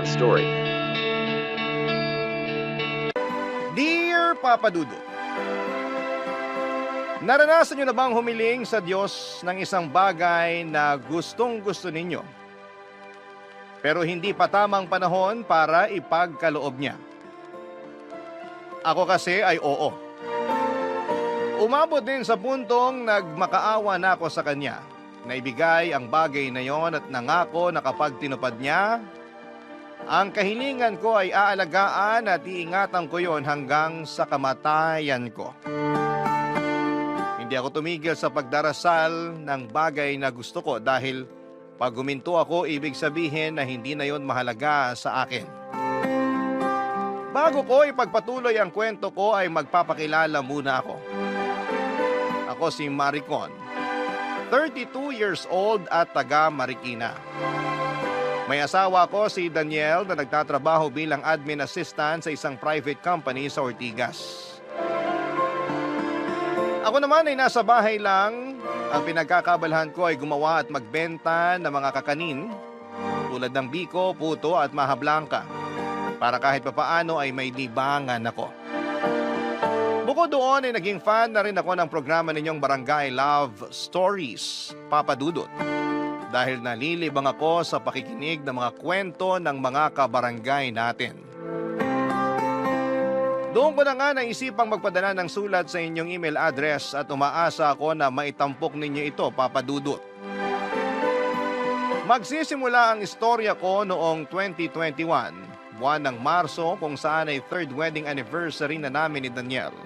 love story. Dear Papa Dudut, naranasan niyo na bang humiling sa Diyos ng isang bagay na gustong-gusto ninyo, pero hindi pa tamang panahon para ipagkaloob niya? Ako kasi ay oo. Umabot din sa puntong nagmakaawa na ako sa Kanya na ibigay ang bagay na yon at nangako na kapag tinupad niya, ang kahilingan ko ay aalagaan at iingatan ko yon hanggang sa kamatayan ko. Hindi ako tumigil sa pagdarasal ng bagay na gusto ko dahil pag huminto ako, ibig sabihin na hindi na yon mahalaga sa akin. Bago ko ipagpatuloy ang kwento ko ay magpapakilala muna ako. Ako si Maricon, 32 years old at taga Marikina. May asawa ko si Daniel na nagtatrabaho bilang admin assistant sa isang private company sa Ortigas. Ako naman ay nasa bahay lang. Ang pinagkakabalahan ko ay gumawa at magbenta ng mga kakanin tulad ng biko, puto at maha blanca para kahit papaano ay may libangan ako. Bukod doon ay naging fan na rin ako ng programa ninyong Barangay Love Stories, Papa Dudut. Dahil nalilibang ako sa pakikinig ng mga kwento ng mga kabarangay natin. Doon ko na nga naisipang magpadala ng sulat sa inyong email address at umaasa ako na maitampok ninyo ito, Papa Dudut. Magsisimula ang istorya ko noong 2021, buwan ng Marso kung saan ay third wedding anniversary na namin ni Daniel.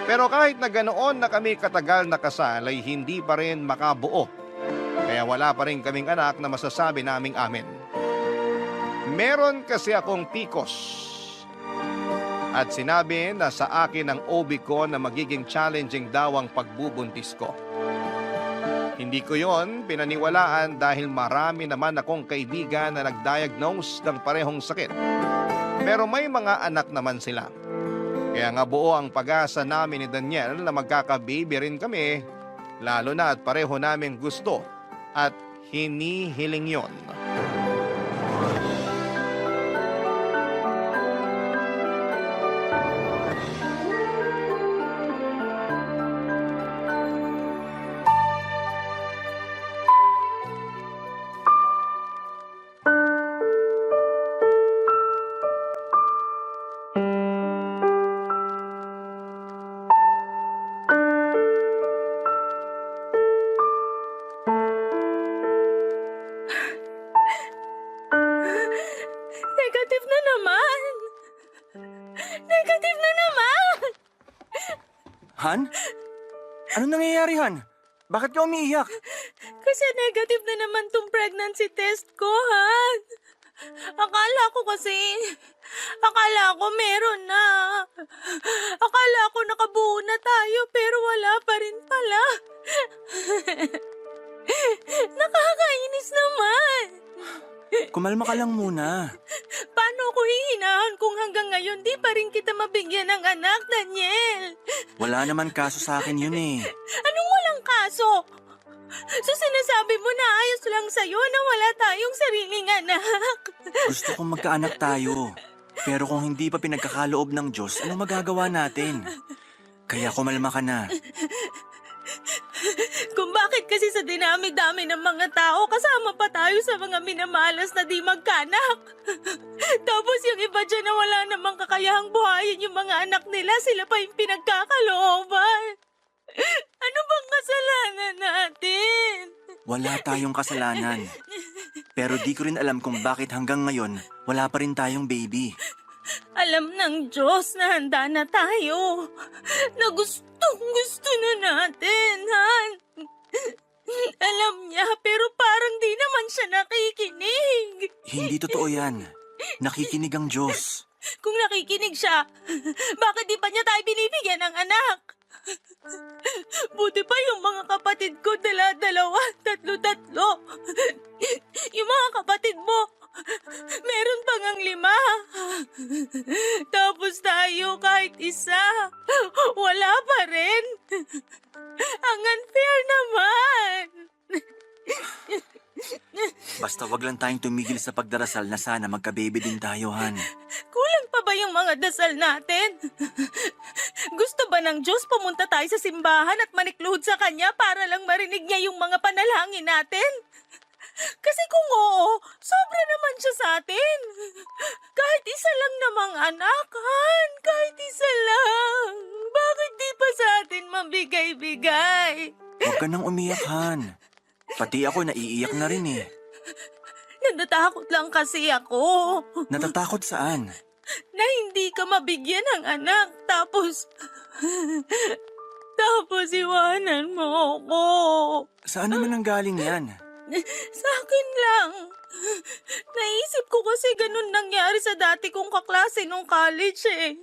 Pero kahit na ganoon na kami katagal na kasal ay hindi pa rin makabuo. Kaya wala pa rin kaming anak na masasabi naming amin. Meron kasi akong PCOS. At sinabi na sa akin ng OB ko na magiging challenging daw ang pagbubuntis ko. Hindi ko yon pinaniwalaan dahil marami naman akong kaibigan na nag-diagnose ng parehong sakit. Pero may mga anak naman sila. Kaya nga buo ang pag-asa namin ni Daniel na magkaka-baby rin kami, lalo na at pareho namin gusto at hinihiling yon. Negative na naman! Negative na naman! Han? Ano nangyayari, Han? Bakit ka umiiyak? Kasi negative na naman tong pregnancy test ko, Han. Akala ko meron na. Akala ko nakabuo na tayo pero wala pa rin pala. Nakakainis naman. Kumalma ka lang muna. Paano ko hihinahan kung hanggang ngayon di pa rin kita mabigyan ng anak, Daniel? Wala naman kaso sa akin yun eh. Anong walang kaso? So sinasabi mo na ayos lang sa'yo na wala tayong sariling anak? Gusto kong magkaanak tayo. Pero kung hindi pa pinagkakaloob ng Diyos, anong magagawa natin? Kaya kumalma ka na. Kung bakit kasi sa dinami-dami ng mga tao, kasama pa tayo sa mga minamalas na di magkanak. Tapos yung iba dyan na wala namang kakayahang buhayin yung mga anak nila, sila pa yung pinagkakalooban. Ano bang kasalanan natin? Wala tayong kasalanan. Pero di ko rin alam kung bakit hanggang ngayon, wala pa rin tayong baby. Alam ng Diyos na handa na tayo. Na gustong-gusto na natin, Han. Alam niya, pero parang di naman siya nakikinig. Hindi totoo yan. Nakikinig ang Diyos. Kung nakikinig siya, bakit di pa niya tayo binibigyan ng anak? Buti pa yung mga kapatid ko, dala-dalawa, tatlo-tatlo. Yung mga kapatid mo, meron pa ngang 5. Tapos tayo kahit isa, wala pa rin. Ang unfair naman. Basta wag lang tayong tumigil sa pagdarasal na sana magka-baby din tayo, Han. Kulang pa ba yung mga dasal natin? Gusto ba ng Diyos pumunta tayo sa simbahan at manikluhod sa Kanya para lang marinig niya yung mga panalangin natin? Kasi kung oo, sobra naman siya sa atin. Kahit isa lang namang anak, Han. Kahit isa lang. Bakit di pa sa atin mabigay-bigay? Huwag ka nang umiyak, Han. Pati ako naiiyak na rin eh. Natatakot lang kasi ako Natatakot saan? na hindi ka mabigyan ng anak. Tapos iwanan mo ako. Saan naman ang galing yan? Sa akin lang. Naisip ko kasi ganun nangyari sa dati kong kaklase nung college eh.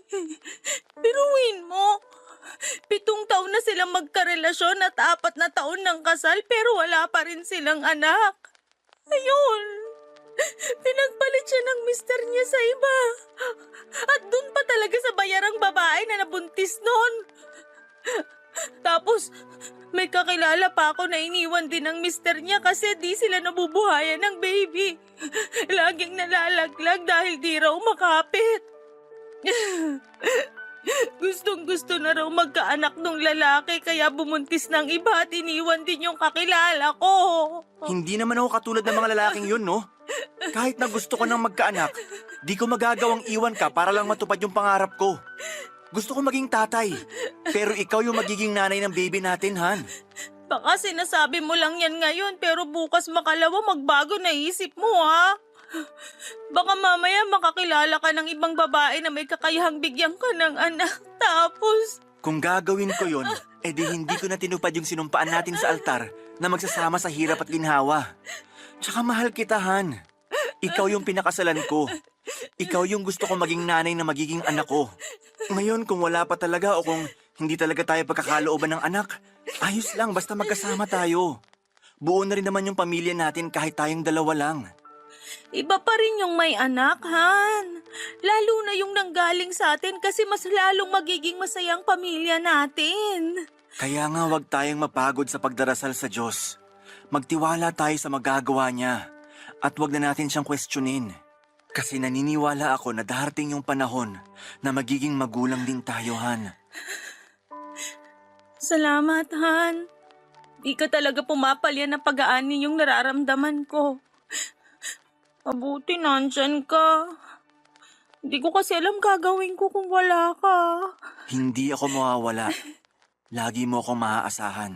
Biruin mo. 7 taon na silang magkarelasyon at 4 na taon ng kasal pero wala pa rin silang anak. Ayun. Pinagpalit siya ng mister niya sa iba. At dun pa talaga sa bayarang babae na nabuntis nun. Tapos, may kakilala pa ako na iniwan din ng mister niya kasi di sila nabubuhayan ng baby. Laging nalalaglag dahil di raw makapit. Gustong-gusto na raw magkaanak nung lalaki kaya bumuntis ng iba at iniwan din yung kakilala ko. Hindi naman ako katulad ng mga lalaking yun, no? Kahit na gusto ko nang magkaanak, di ko magagawang iwan ka para lang matupad yung pangarap ko. Gusto ko maging tatay, pero ikaw yung magiging nanay ng baby natin, Han. Baka sinasabi mo lang yan ngayon pero bukas makalawa magbago na isip mo ha. Baka mamaya makakilala ka ng ibang babae na may kakayahang bigyan ka ng anak. Tapos... Kung gagawin ko yun, edi hindi ko na tinupad yung sinumpaan natin sa altar na magsasama sa hirap at ginhawa. Tsaka mahal kita, Han. Ikaw yung pinakasalan ko. Ikaw yung gusto ko maging nanay na magiging anak ko. Ngayon, kung wala pa talaga o kung hindi talaga tayo pagkakalooban ng anak, ayos lang, basta magkasama tayo. Buo na rin naman yung pamilya natin kahit tayong dalawa lang. Iba pa rin yung may anak, Han. Lalo na yung nanggaling sa atin kasi mas lalong magiging masayang pamilya natin. Kaya nga wag tayong mapagod sa pagdarasal sa Diyos. Magtiwala tayo sa magagawa niya at wag na natin siyang questionin. Kasi naniniwala ako na darating yung panahon na magiging magulang din tayo, Han. Salamat, Han. Di ka talaga pumapalya na pag-aani yung nararamdaman ko. Mabuti nandyan ka. Hindi ko kasi alam gagawin ko kung wala ka. Hindi ako mawawala. Lagi mo akong maaasahan.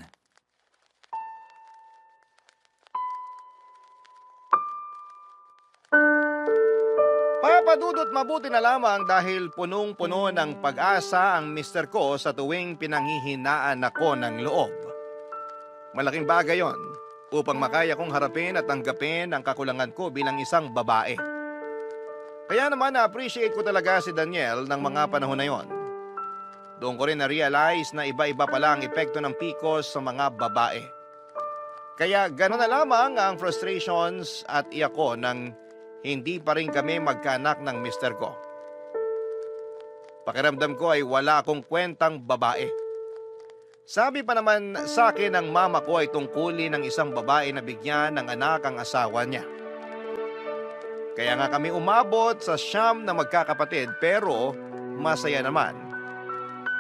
Papadudot mabuti na lamang dahil punong-puno ng pag-asa ang mister ko sa tuwing pinanghihinaan ako ng loob. Malaking bagay yon upang makaya kong harapin at tanggapin ang kakulangan ko bilang isang babae. Kaya naman na-appreciate ko talaga si Daniel ng mga panahon na yon. Doon ko rin na-realize na iba-iba pala ang epekto ng PCOS sa mga babae. Kaya gano'n na lamang ang frustrations at iyak ko nang hindi pa rin kami magkaanak ng mister ko. Pakiramdam ko ay wala akong kwentang babae. Sabi pa naman sa akin ng mama ko ay tungkulin ng isang babae na bigyan ng anak ang asawa niya. Kaya nga kami umabot sa 9 na magkakapatid pero masaya naman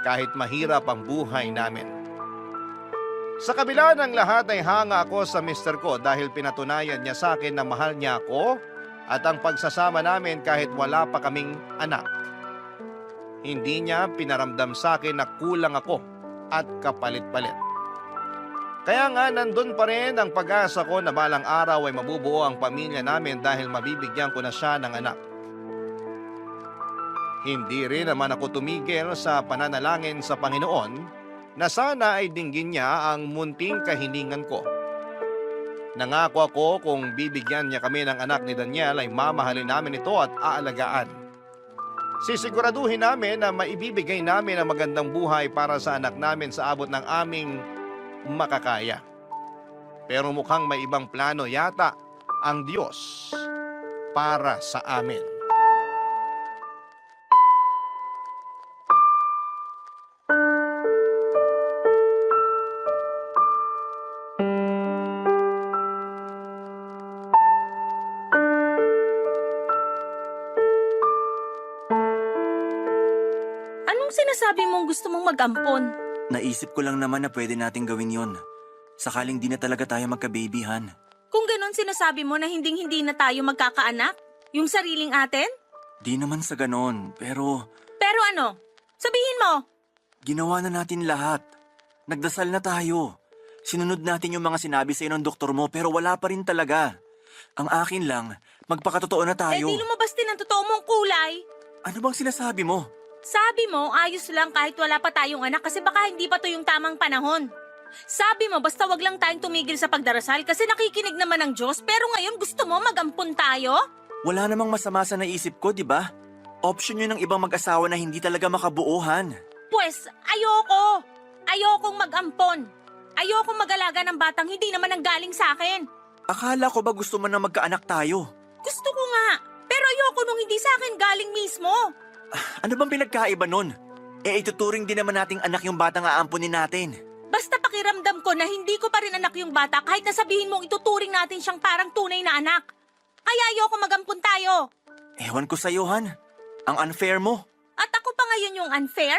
kahit mahirap ang buhay namin. Sa kabila ng lahat ay hanga ako sa mister ko dahil pinatunayan niya sa akin na mahal niya ako at ang pagsasama namin kahit wala pa kaming anak. Hindi niya pinaramdam sa akin na kulang ako at kapalit-palit. Kaya nga nandun pa rin ang pag-asa ko na balang araw ay mabubuo ang pamilya namin dahil mabibigyan ko na siya ng anak. Hindi rin naman ako tumigil sa pananalangin sa Panginoon na sana ay dinggin niya ang munting kahilingan ko. Nangako ako kung bibigyan niya kami ng anak ni Daniel ay mamahalin namin ito at aalagaan. Sisiguraduhin namin na maibibigay namin ang magandang buhay para sa anak namin sa abot ng aming makakaya. Pero mukhang may ibang plano yata ang Diyos para sa amin. Anong sinasabi mong gusto mong mag-ampon? Naisip ko lang naman na pwede nating gawin yon. Sakaling di na talaga tayo magka-baby, Han. Kung ganon sinasabi mo na hinding-hindi na tayo magkakaanak? Yung sariling atin? Di naman sa ganon, pero Pero ano? Sabihin mo! ginawa na natin lahat. Nagdasal na tayo. Sinunod natin yung mga sinabi sa ng doktor mo pero wala pa rin talaga. Ang akin lang, magpakatotoo na tayo. Eh di lumabas din ang totoo mong kulay. Ano bang sinasabi mo? Sabi mo, ayos lang kahit wala pa tayong anak kasi baka hindi pa to yung tamang panahon. Sabi mo, basta wag lang tayong tumigil sa pagdarasal kasi nakikinig naman ng Diyos pero ngayon gusto mo mag-ampon tayo? Wala namang masama sa naisip ko, di ba? Option yun ng ibang mag-asawa na hindi talaga makabuuhan. Pues, ayoko. Ayokong mag-ampon. Ayokong mag-alaga ng batang hindi naman nanggaling sa akin. Akala ko ba gusto mo na magkaanak tayo? Gusto ko nga, pero ayoko nung hindi sa akin galing mismo. Ano bang pinagkaiba nun? Eh ituturing din naman nating anak yung batang aampunin natin. Basta pakiramdam ko na hindi ko pa rin anak yung bata kahit nasabihin mong ituturing natin siyang parang tunay na anak. Kaya ayoko mag-ampon tayo. Ewan ko sa'yo, Han. Ang unfair mo. At ako pa ngayon yung unfair?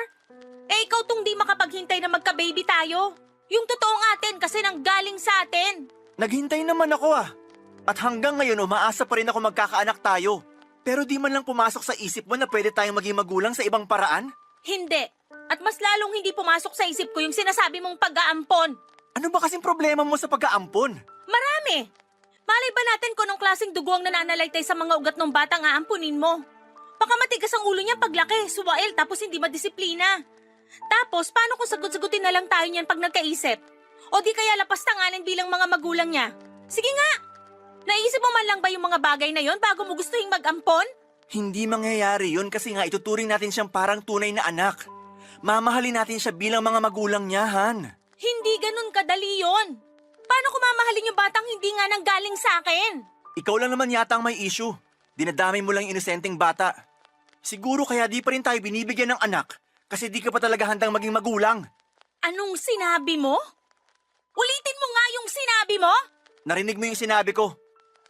Eh ikaw tong di makapaghintay na magka-baby tayo. Yung totoong atin kasi nanggaling sa atin. Naghintay naman ako At hanggang ngayon umaasa pa rin ako magkakaanak tayo. Pero di man lang pumasok sa isip mo na pwede tayong maging magulang sa ibang paraan? Hindi. At mas lalong hindi pumasok sa isip ko yung sinasabi mong pag-aampon. Ano ba kasing problema mo sa pag-aampon? Marami. Malay ba natin kung anong klaseng dugo ang nananalaytay sa mga ugat ng batang aampunin mo? Baka matigas ang ulo niya paglaki, suwail tapos hindi madisiplina. Tapos, paano kung sagot-sagutin na lang tayo niyan pag nagkaisip? O di kaya lapas tangalan bilang mga magulang niya? Sige nga! Naisip mo man lang ba yung mga bagay na yon bago mo gustuhin mag-ampon? Hindi mangyayari yun kasi nga ituturing natin siyang parang tunay na anak. Mamahalin natin siya bilang mga magulang niya, Han. Hindi ganun kadali yon. Paano ko mamahalin yung batang hindi nga nanggaling sa akin? Ikaw lang naman yata ang may issue. Dinadamay mo lang yung inosenteng bata. Siguro kaya di pa rin tayo binibigyan ng anak kasi di ka pa talaga handang maging magulang. Anong sinabi mo? Ulitin mo nga yung sinabi mo? Narinig mo yung sinabi ko.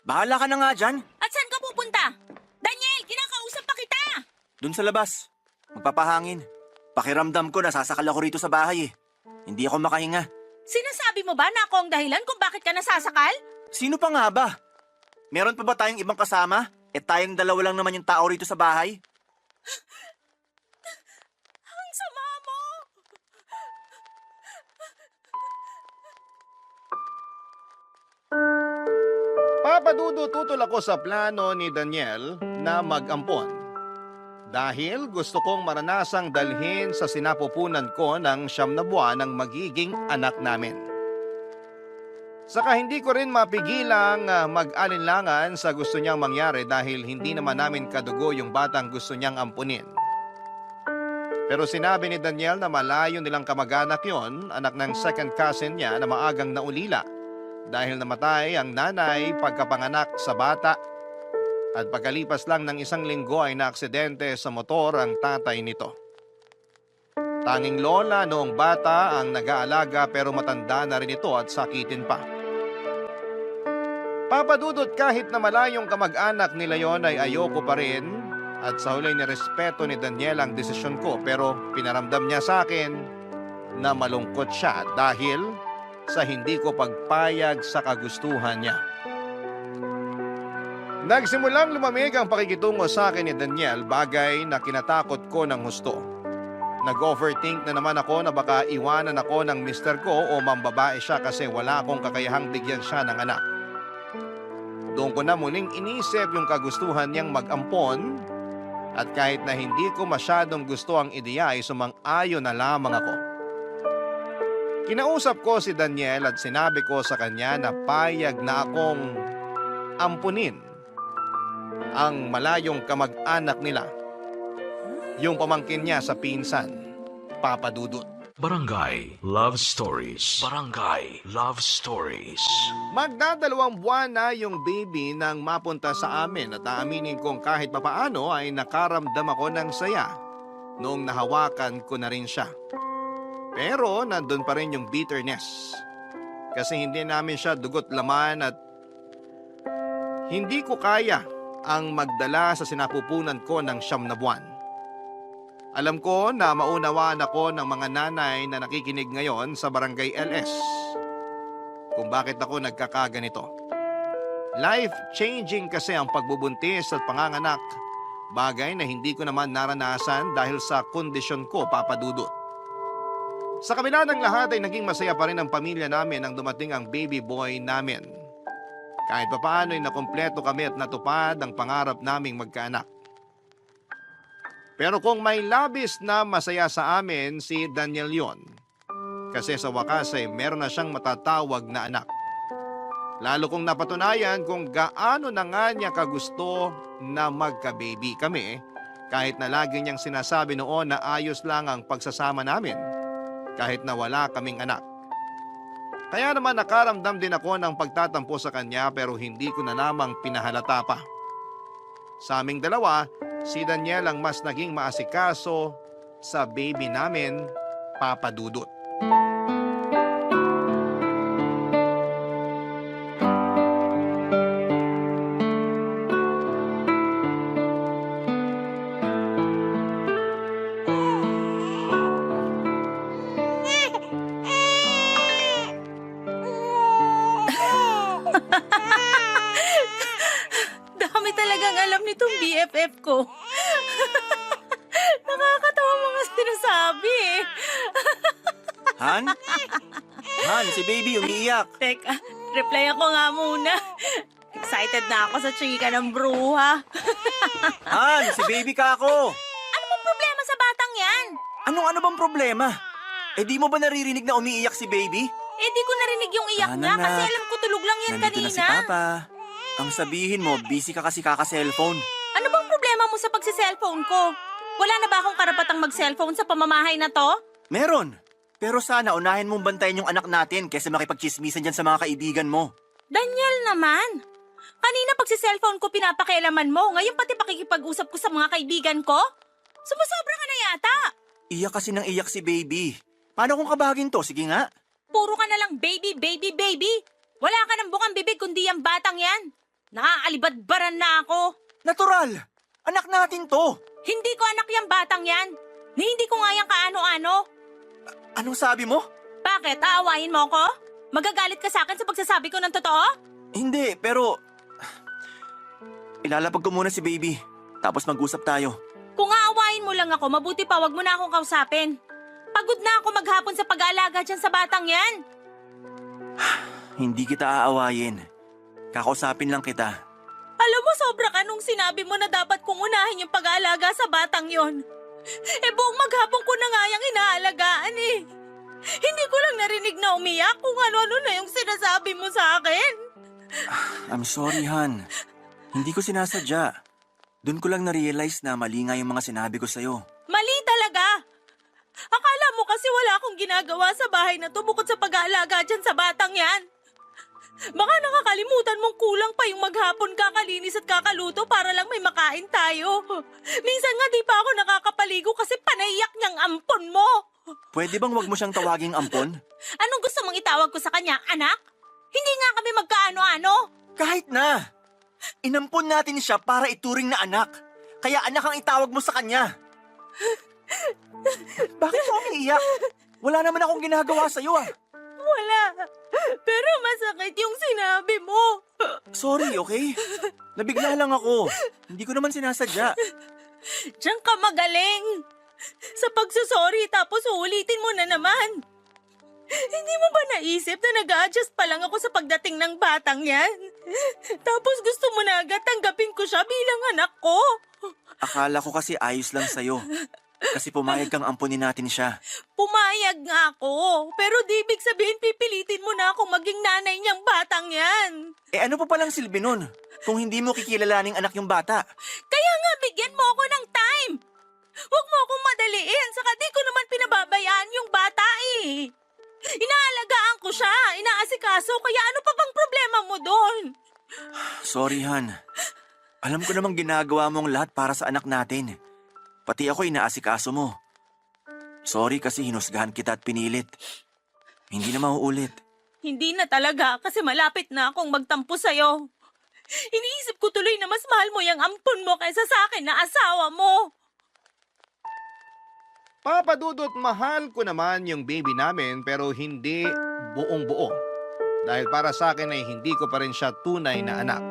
Bahala ka na nga dyan. At saan ka pupunta? Daniel, kinakausap pa kita! Dun sa labas. Magpapahangin. Pakiramdam ko nasasakal ako rito sa bahay Hindi ako makahinga. Sinasabi mo ba na ako ang dahilan kung bakit ka nasasakal? Sino pa nga ba? Meron pa ba tayong ibang kasama? Tayong dalawa lang naman yung tao rito sa bahay. Ang sama mo! Papadudo tutol ako sa plano ni Daniel na mag-ampon. Dahil gusto kong maranasang dalhin sa sinapupunan ko ng 9 na buwan ang magiging anak namin. Saka hindi ko rin mapigilang mag-alinlangan sa gusto niyang mangyari dahil hindi naman namin kadugo yung batang gusto niyang ampunin. Pero sinabi ni Daniel na malayo nilang kamag-anak yon, anak ng second cousin niya na maagang naulila dahil namatay ang nanay pagkapanganak sa bata at pagkalipas lang ng 1 linggo ay naaksidente sa motor ang tatay nito. Tanging lola noong bata ang nag-aalaga pero matanda na rin ito at sakitin pa. Papadudot kahit na malayong kamag-anak nila yon ay ayoko pa rin at sa huli nirespeto ni Daniel ang desisyon ko pero pinaramdam niya sa akin na malungkot siya dahil sa hindi ko pagpayag sa kagustuhan niya. Nagsimulang lumamig ang pakikitungo sa akin ni Daniel, bagay na kinatakot ko ng husto. Nag-overthink na naman ako na baka iwanan ako ng mister ko o mambabae siya kasi wala akong kakayahang bigyan siya ng anak. Doon ko na muling inisip yung kagustuhan niyang mag-ampon at kahit na hindi ko masyadong gusto ang ideya ay sumang-ayon na lamang ako. Kinausap ko si Daniel at sinabi ko sa kanya na payag na akong ampunin ang malayong kamag-anak nila, yung pamangkin niya sa pinsan, Papa Dudut. Barangay Love Stories. Barangay Love Stories. Magdadalawang buwan na yung baby nang mapunta sa amin at aaminin kong kahit papaano ay nakaramdam ako ng saya noong nahawakan ko na rin siya. Pero nandun pa rin yung bitterness kasi hindi namin siya dugot laman at hindi ko kaya ang magdala sa sinapupunan ko ng 9 na buwan. Alam ko na maunawaan ako ng mga nanay na nakikinig ngayon sa Barangay LS kung bakit ako nagkakaganito. Life-changing kasi ang pagbubuntis at panganganak. Bagay na hindi ko naman naranasan dahil sa kondisyon ko, Papa Dudut. Sa kabila ng lahat ay naging masaya pa rin ang pamilya namin nang dumating ang baby boy namin. Kahit papaano ay nakumpleto kami at natupad ang pangarap naming magkaanak. Pero kung may labis na masaya sa amin si Daniel yon. Kasi sa wakas ay meron na siyang matatawag na anak. Lalo kong napatunayan kung gaano na nga niya kagusto na magka-baby kami kahit na lagi niyang sinasabi noon na ayos lang ang pagsasama namin kahit na wala kaming anak. Kaya naman nakaramdam din ako ng pagtatampo sa kanya pero hindi ko na namang pinahalata pa. Sa aming dalawa, si Daniel ang mas naging maasikaso sa baby namin, Papa Dudut. Dami talagang alam nitong BFF ko. Nakakatawa mga sinasabi eh. Han? Han, si baby umiiyak. Teka, reply ako nga muna. Excited na ako sa chika ng bruha. Han, si baby ka ako. Ano bang problema sa batang yan? Ano bang problema? Eh di mo ba naririnig na umiiyak si baby? Eh di ko narinig yung iyak Sana niya na. kasi alam ko tulog lang yan Nandito kanina. na si Papa. Ang sabihin mo, busy ka kasi kaka-cellphone. Ano bang problema mo sa pagsi-cellphone ko? Wala na ba akong karapatang mag-cellphone sa pamamahay na to? Meron. Pero sana unahin mong bantayan yung anak natin kaysa makipagchismisan dyan sa mga kaibigan mo. Daniel naman. Kanina pagsi-cellphone ko pinapakialaman mo. Ngayon pati pakikipag-usap ko sa mga kaibigan ko? Sumusobra ka na yata. Iyak kasi ng iyak si baby. Paano kung kabagin to? Sige nga. Puro ka na lang baby, baby, baby. Wala ka ng bukang bibig kundi ang batang yan. Nakaalibadbaran na ako. Natural! Anak natin to! Hindi ko anak yung batang yan. Ni hindi ko nga yung kaano-ano. Anong sabi mo? Bakit? Aawayin mo ko? Magagalit ka sa akin sa pagsasabi ko ng totoo? Hindi, pero... Ilalapag ko muna si baby. Tapos mag-usap tayo. Kung aawayin mo lang ako, mabuti pa wag mo na akong kausapin. Pagod na ako maghapon sa pag-aalaga dyan sa batang yan. Hindi kita aawayin. Kakausapin lang kita. Alam mo, sobra ka nung sinabi mo na dapat kong unahin yung pag-aalaga sa batang yon. Eh buong maghapon ko na nga yung inaalagaan eh. Hindi ko lang narinig na umiyak kung ano-ano na yung sinasabi mo sa akin. I'm sorry, Han. Hindi ko sinasadya. Doon ko lang na-realize na mali nga yung mga sinabi ko sa'yo. Mali talaga. Akala mo kasi wala akong ginagawa sa bahay na to bukod sa pag-aalaga dyan sa batang yan. Baka nakakalimutan mong kulang pa yung maghapon kakalinis at kakuluto para lang may makain tayo. Minsan nga di pa ako nakakapaligo kasi panaiyak niyang ampon mo. Pwede bang wag mo siyang tawaging ampon? Anong gusto mong itawag ko sa kanya, anak? Hindi nga kami magkaano-ano. Kahit na! Inampon natin siya para ituring na anak. Kaya anak ang itawag mo sa kanya. Bakit mo umiiyak? Wala naman akong ginagawa sa'yo ah. Wala. Pero masakit yung sinabi mo. Sorry, okay? Nabigla lang ako. Hindi ko naman sinasadya. Diyan ka magaling. Sa pagsusorry tapos uulitin mo na naman. Hindi mo ba naisip na nag-a-adjust pa lang ako sa pagdating ng batang yan? Tapos gusto mo na agad tanggapin ko siya bilang anak ko. Akala ko kasi ayos lang sa'yo. Kasi pumayag kang ampunin natin siya. Pumayag nga ako. Pero di ibig sabihin pipilitin mo na akong maging nanay niyang batang yan. Eh ano pa palang silbi nun? Kung hindi mo kikilalaning anak yung bata. Kaya nga bigyan mo ako ng time. Huwag mo akong madaliin. Saka di ko naman pinababayaan yung bata eh. Inaalagaan ko siya. Inaasikaso. Kaya ano pa bang problema mo doon? Sorry, Han. Alam ko namang ginagawa mong lahat para sa anak natin. Pati ako inaasikaso mo. Sorry kasi hinusgahan kita at pinilit. Hindi na mauulit. Hindi na talaga kasi malapit na akong magtampo sa'yo. Iniisip ko tuloy na mas mahal mo yung ampon mo kaysa sa akin na asawa mo. Papa Dudut, mahal ko naman yung baby namin pero hindi buong buo. Dahil para sa akin ay hindi ko pa rin siya tunay na anak.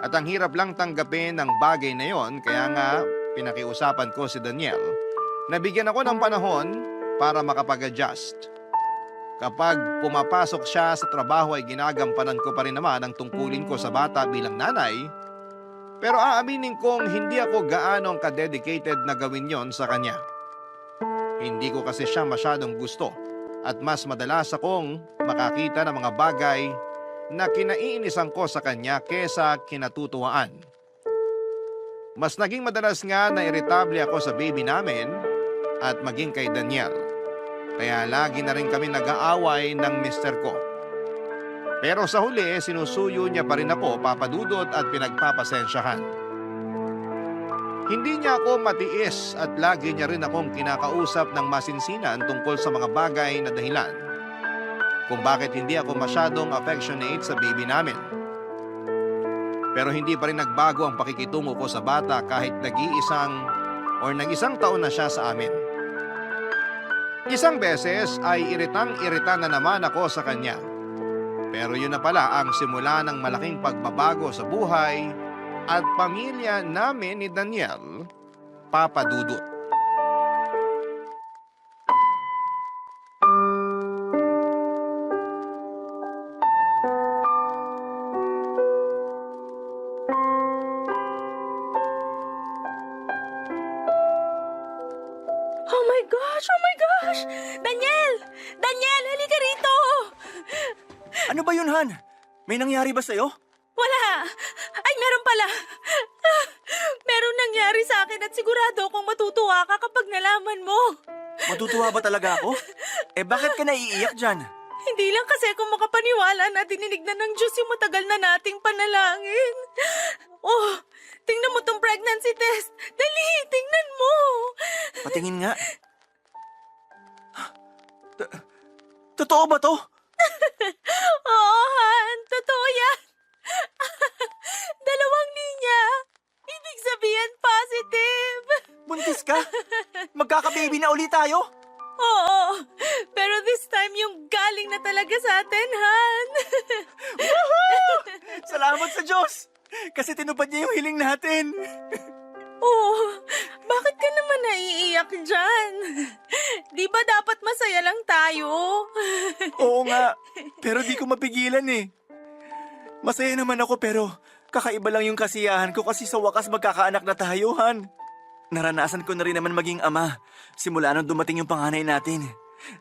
At ang hirap lang tanggapin ng bagay na yon, kaya nga pinakiusapan ko si Daniel na bigyan ako ng panahon para makapag-adjust. Kapag pumapasok siya sa trabaho ay ginagampanan ko pa rin naman ang tungkulin ko sa bata bilang nanay. Pero aaminin kong hindi ako gaanong ka-dedicated na gawin yon sa kanya. Hindi ko kasi siya masyadong gusto at mas madalas akong makakita ng mga bagay na kinaiinisan ko sa kanya kesa kinatutuwaan. Mas naging madalas nga na irritable ako sa baby namin at maging kay Daniel. Kaya lagi na rin kami nag-aaway ng mister ko. Pero sa huli, sinusuyo niya pa rin ako, Papa Dudut, at pinagpapasensyahan. Hindi niya ako matiis at lagi niya rin akong kinakausap ng masinsinan tungkol sa mga bagay na dahilan kung bakit hindi ako masyadong affectionate sa baby namin. Pero hindi pa rin nagbago ang pakikitungo ko sa bata kahit nag-isang taon na siya sa amin. Isang beses ay iritang-irita na naman ako sa kanya. Pero yun na pala ang simula ng malaking pagbabago sa buhay at pamilya namin ni Daniel, Papa Dudut. Oh my gosh! Oh my gosh! Daniel! Daniel, halika rito! Ano ba yun, Han? May nangyari ba sa'yo? Wala! Ay, meron pala! Meron nangyari sa akin at sigurado akong matutuwa ka kapag nalaman mo. Matutuwa ba talaga ako? Eh bakit ka naiiyak dyan? Hindi lang kasi ako makapaniwala na dininig na ng Diyos yung matagal na nating panalangin. Oh, tingnan mo tong pregnancy test. Dali, tingnan mo. Patingin nga. Totoo ba to? Oo, Han. Totoo yan. 2 linya. Ibig sabihin positive. Buntis ka? Magkaka-baby na ulit tayo? Oo, pero this time yung galing na talaga sa atin, Han. Salamat sa Diyos! Kasi tinupad niya yung hiling natin. Oh, bakit ka naman naiiyak dyan? Di ba dapat masaya lang tayo? Oo nga, pero di ko mapigilan eh. Masaya naman ako pero kakaiba lang yung kasiyahan ko kasi sa wakas magkakaanak na tayo, Han. Naranasan ko na rin naman maging ama simula nung dumating yung panganay natin.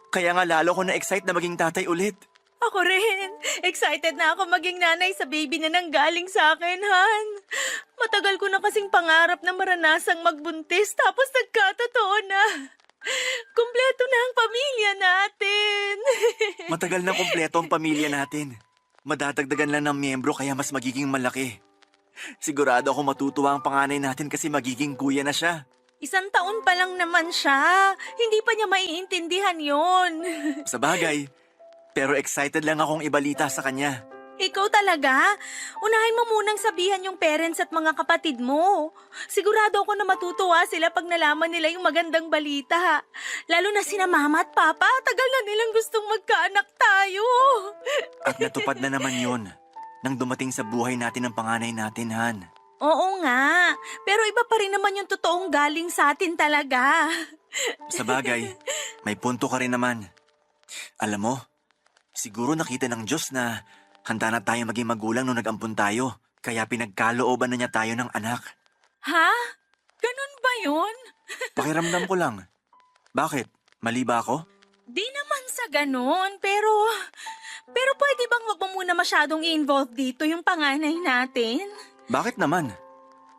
Kaya nga lalo ko na-excite na maging tatay ulit. Ako rin. Excited na ako maging nanay sa baby na nanggaling sa akin, Han. Matagal ko na kasing pangarap na maranasang magbuntis tapos nagkatotoo na. Kumpleto na ang pamilya natin. Matagal na kumpleto ang pamilya natin. Madadagdagan lang ng miyembro kaya mas magiging malaki. Sigurado ako matutuwa ang panganay natin kasi magiging kuya na siya. 1 taon pa lang naman siya. Hindi pa niya maiintindihan yon. Sa bagay, pero excited lang akong ibalita sa kanya. Ikaw talaga? Unahin mo munang sabihan yung parents at mga kapatid mo. Sigurado ako na matutuwa sila pag nalaman nila yung magandang balita. Lalo na sina mama at papa, tagal na nilang gustong magkaanak tayo. At natupad na naman yun nang dumating sa buhay natin ang panganay natin, Han. Oo nga, pero iba pa rin naman yung totoong galing sa atin talaga. Sa bagay, may punto ka rin naman. Alam mo, siguro nakita ng Diyos na handa na tayo maging magulang nung nag-ampun tayo, kaya pinagkalooban na niya tayo ng anak. Ha? Ganun ba yun? Pakiramdam ko lang. Bakit? Mali ba ako? Di naman sa ganun, pero pwede bang wag mo muna masyadong i-involve dito yung panganay natin? Bakit naman?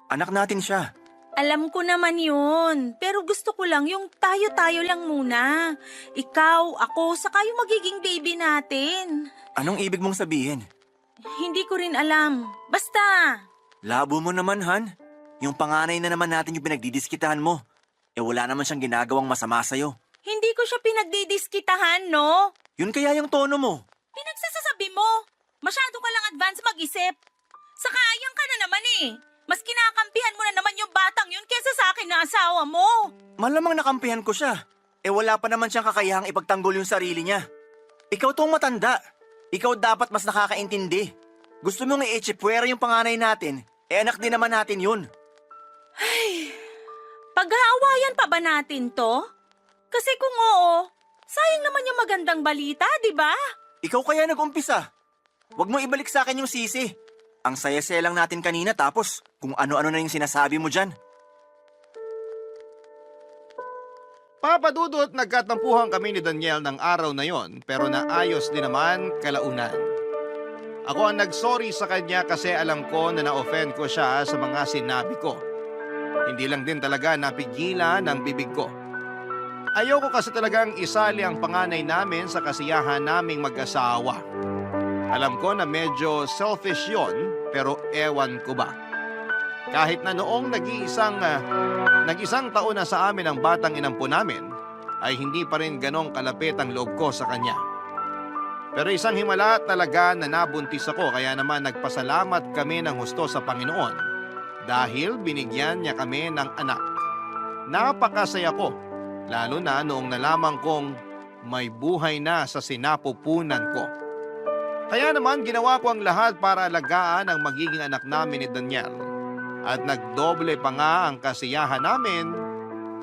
Anak natin siya. Alam ko naman yun, pero gusto ko lang yung tayo-tayo lang muna. Ikaw, ako, saka yung magiging baby natin. Anong ibig mong sabihin? Hindi ko rin alam. Basta, Labo mo naman, Han. Yung panganay na naman natin yung pinagdidiskitahan mo. Eh wala naman siyang ginagawang masama sa'yo. hindi ko siya pinagdidiskitahan, no? Yun kaya yung tono mo. Pinagsasasabi mo. Masyado ka lang advance mag-isip. Saka ayang ka na naman eh. Mas kinakampihan mo na naman yung batang yun kesa sa akin na asawa mo. Malamang nakampihan ko siya. Wala pa naman siyang kakayahang ipagtanggol yung sarili niya. Ikaw tong matanda. Ikaw dapat mas nakakaintindi. Gusto mong i-echipwera yung panganay natin, anak din naman natin yun. Pag-aawayan pa ba natin to? Kasi kung oo, sayang naman yung magandang balita, di ba? Ikaw kaya nag-umpisa. Huwag mo ibalik sa akin yung sisi. Ang saya-saya lang natin kanina tapos kung ano-ano na yung sinasabi mo dyan. Papa Dudut, nagkatampuhan kami ni Daniel ng araw na yon pero naayos din naman kalaunan. Ako ang nagsorry sa kanya kasi alam ko na na-offend ko siya sa mga sinabi ko. Hindi lang din talaga napigilan ng bibig ko. Ayoko kasi talagang isali ang panganay namin sa kasiyahan naming mag-asawa. Alam ko na medyo selfish yon pero ewan ko ba. Kahit na noong nag-isang taon na sa amin ang batang inampo namin, ay hindi pa rin ganong kalapit ang loob ko sa kanya. Pero isang himala talaga na nabuntis ako kaya naman nagpasalamat kami ng husto sa Panginoon dahil binigyan niya kami ng anak. Napakasaya ko, lalo na noong nalaman kong may buhay na sa sinapupunan ko. Kaya naman ginawa ko ang lahat para alagaan ang magiging anak namin ni Daniel. At nagdoble pa nga ang kasiyahan namin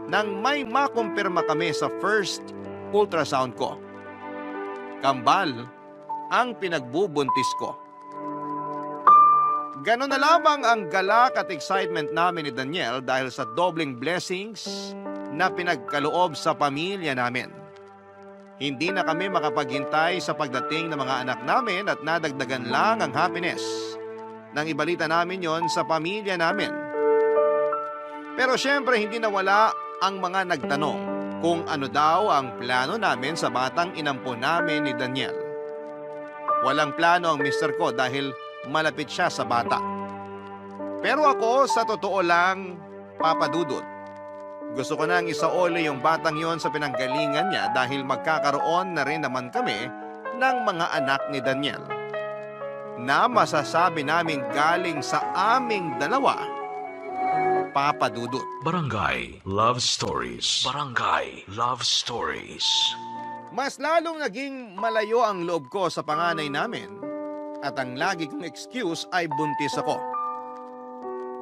nang may makumpirma kami sa first ultrasound ko. Kambal ang pinagbubuntis ko. Ganon na lamang ang galak at excitement namin ni Daniel dahil sa dobling blessings na pinagkaloob sa pamilya namin. Hindi na kami makapaghintay sa pagdating ng mga anak namin at nadagdagan lang ang happiness nang ibalita namin yon sa pamilya namin. Pero syempre hindi nawala ang mga nagtanong kung ano daw ang plano namin sa batang inampo namin ni Daniel. Walang plano ang mister ko dahil malapit siya sa bata. Pero ako sa totoo lang, Papa Dudut, gusto ko nang isaoli yung batang yon sa pinanggalingan niya dahil magkakaroon na rin naman kami ng mga anak ni Daniel na masasabi namin galing sa aming dalawa, Papa Dudut. Barangay Love Stories. Barangay Love Stories. Mas lalong naging malayo ang loob ko sa panganay namin at ang lagi kong excuse ay buntis ako.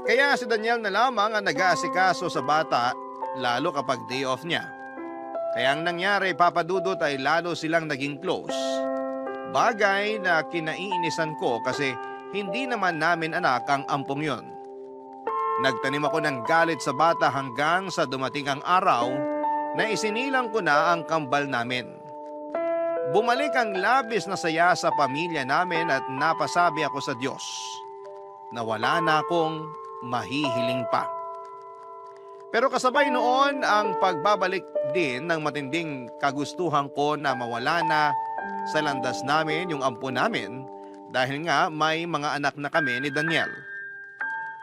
Kaya si Daniel na lamang ang nag-aasikaso sa bata lalo kapag day off niya. Kaya ang nangyari, Papa Dudut, ay lalo silang naging close. Bagay na kinaiinisan ko kasi hindi naman namin anak ang ampong yon. Nagtanim ako ng galit sa bata hanggang sa dumating ang araw na isinilang ko na ang kambal namin. Bumalik ang labis na saya sa pamilya namin at napasabi ako sa Diyos na wala na akong mahihiling pa. Pero kasabay noon ang pagbabalik din ng matinding kagustuhan ko na mawala na sa landas namin yung ampo namin dahil nga may mga anak na kami ni Daniel.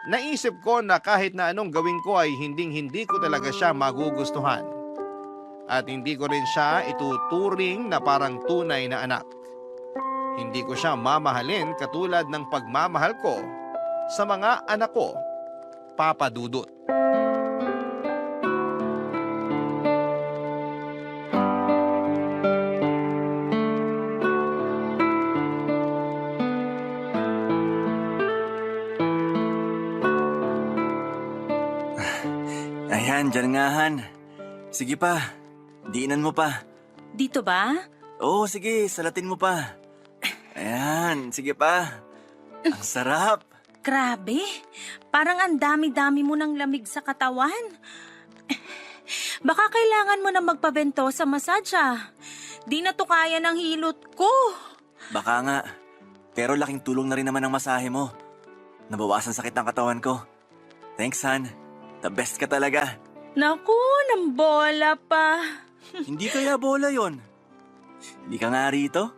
Naisip ko na kahit na anong gawin ko ay hindi ko talaga siya magugustuhan. At hindi ko rin siya ituturing na parang tunay na anak. Hindi ko siya mamahalin katulad ng pagmamahal ko sa mga anak ko, Papa Dudut. Ayan, dyan nga, Han. Sige pa, diinan mo pa. Dito ba? Oo, sige, salatin mo pa. Ayan, sige pa. Ang sarap. Grabe, parang ang dami-dami mo ng lamig sa katawan. Baka kailangan mo na magpabento sa masadya. Di na to kaya ng hilot ko. Baka nga, pero laking tulong na rin naman ang masahe mo. Nabawasan sakit ng katawan ko. Thanks, Han. The best ka talaga. Naku, ng bola pa. Hindi kaya bola yon. Hindi ka nga rito.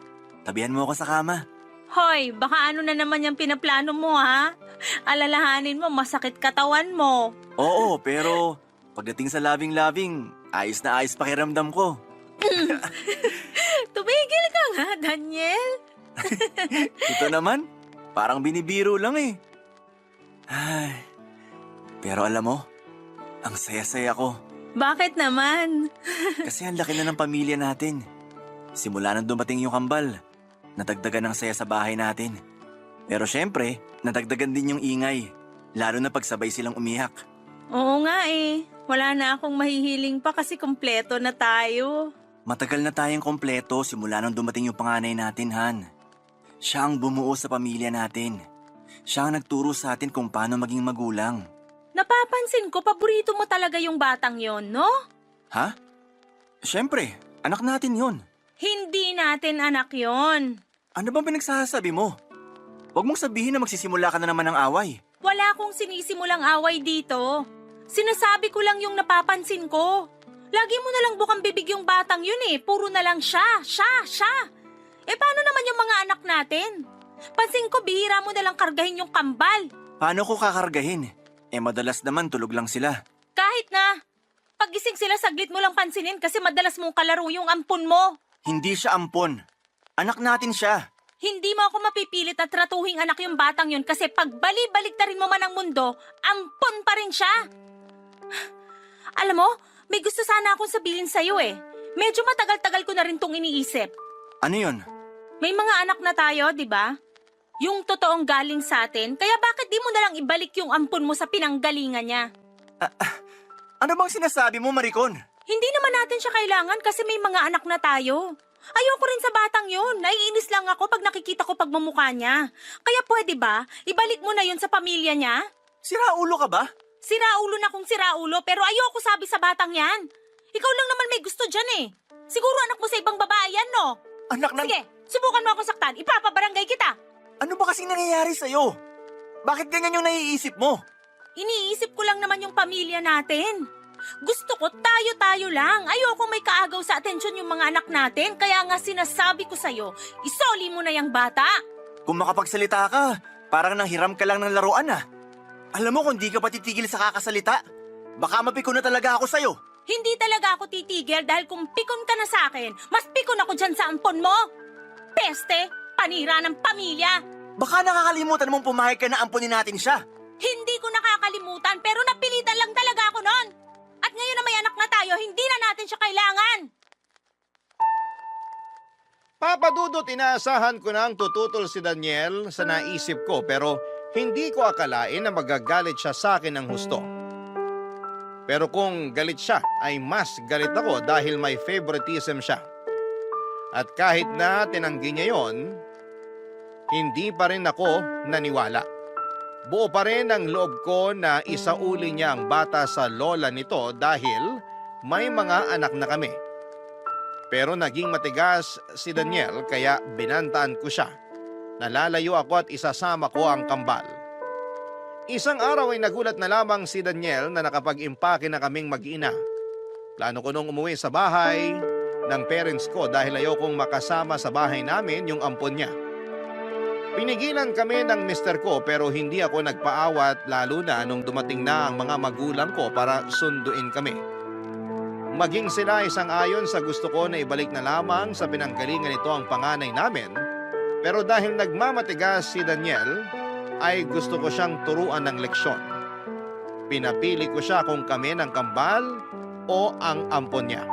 Tabihan mo ako sa kama. Hoy, baka ano na naman yung pinaplano mo, ha? Alalahanin mo, masakit katawan mo. Oo, pero pagdating sa labing-labing, ayos na ayos pakiramdam ko. Tumigil ka nga, Daniel. Ito naman, parang binibiro lang eh. Ay, Pero alam mo, ang saya-saya ko Bakit naman? kasi ang laki na ng pamilya natin. Simula nang dumating yung kambal, nadagdagan ng saya sa bahay natin. Pero syempre, nadagdagan din yung ingay, lalo na pagsabay silang umiyak. Oo nga eh. Wala na akong mahihiling pa kasi kumpleto na tayo. Matagal na tayong kompleto simula nang dumating yung panganay natin, Han. Siya ang bumuo sa pamilya natin. Siya ang nagturo sa atin kung paano maging magulang. Napapansin ko, paborito mo talaga yung batang yon, no? Ha? Siyempre, anak natin yon. Hindi natin anak yon. Ano bang pinagsasabi mo? Huwag mong sabihin na magsisimula ka na naman ng away. Wala akong sinisimulang away dito. Sinasabi ko lang yung napapansin ko. Lagi mo na lang bukang bibig yung batang yun eh. Puro na lang siya. Eh paano naman yung mga anak natin? Pansin ko bihira mo na lang kargahin yung kambal. Paano ko kakargahin? Madalas naman tulog lang sila. Kahit na. Paggising sila saglit mo lang pansinin kasi madalas mong kalaro yung ampon mo. Hindi siya ampon. Anak natin siya. Hindi mo ako mapipilit at tratuhing anak yung batang yun kasi pag bali-baliktarin mo man ang mundo, ampon pa rin siya. Alam mo, may gusto sana akong sabihin sa'yo eh. Medyo matagal-tagal ko na rin tong iniisip. Ano yun? May mga anak na tayo, di ba? Yung totoong galing sa atin, kaya bakit di mo na lang ibalik yung ampon mo sa pinanggalingan niya? Ano bang sinasabi mo, Maricon? Hindi naman natin siya kailangan kasi may mga anak na tayo. Ayoko rin sa batang yun. Naiinis lang ako pag nakikita ko pagmumukha niya. Kaya pwede ba, ibalik mo na yun sa pamilya niya? Siraulo ka ba? Siraulo na kung siraulo pero ayoko sabi sa batang yan. Ikaw lang naman may gusto dyan eh. Siguro anak mo sa ibang babae yan, no? Anak ng... Sige, subukan mo ako saktan. Ipapabarangay kita. Ano ba kasing nangyayari sa'yo? Bakit ganyan yung naiisip mo? Iniisip ko lang naman yung pamilya natin. Gusto ko tayo-tayo lang. Ayoko may kaagaw sa atensyon yung mga anak natin. Kaya nga sinasabi ko sa'yo, isoli mo na yung bata. Kung makapagsalita ka, parang nanghiram ka lang ng laruan ah. Alam mo kung di ka pa titigil sa kakasalita, baka mapikon na talaga ako sa'yo. Hindi talaga ako titigil dahil kung pikon ka na sa akin, mas pikon ako dyan sa ampon mo. Peste, panira ng pamilya. Baka nakakalimutan mong pumayag ka na ampunin natin siya. Hindi ko nakakalimutan pero napilitan lang talaga ako nun. At ngayon na may anak na tayo, hindi na natin siya kailangan. Papa Dudut, inaasahan ko nang tututol si Daniel sa naisip ko pero hindi ko akalain na magagalit siya sa akin ng husto. Pero kung galit siya, ay mas galit ako dahil may favoritism siya. At kahit na tinanggi niya yon, hindi pa rin ako naniwala. Buo pa rin ang loob ko na isauli niya ang bata sa lola nito dahil may mga anak na kami. Pero naging matigas si Daniel kaya binantaan ko siya. Nalalayo ako at isasama ko ang kambal. Isang araw ay nagulat na lamang si Daniel na nakapag-impake na kaming mag-ina. Plano ko nung umuwi sa bahay ng parents ko dahil ayokong makasama sa bahay namin yung ampon niya. Pinigilan kami ng mister ko pero hindi ako nagpaawat lalo na nung dumating na ang mga magulang ko para sunduin kami. Maging sila isang ayon sa gusto ko na ibalik na lamang sa pinanggalingan nito ang panganay namin. Pero dahil nagmamatigas si Daniel, ay gusto ko siyang turuan ng leksyon. Pinapili ko siya kung kami ng kambal o ang ampon niya.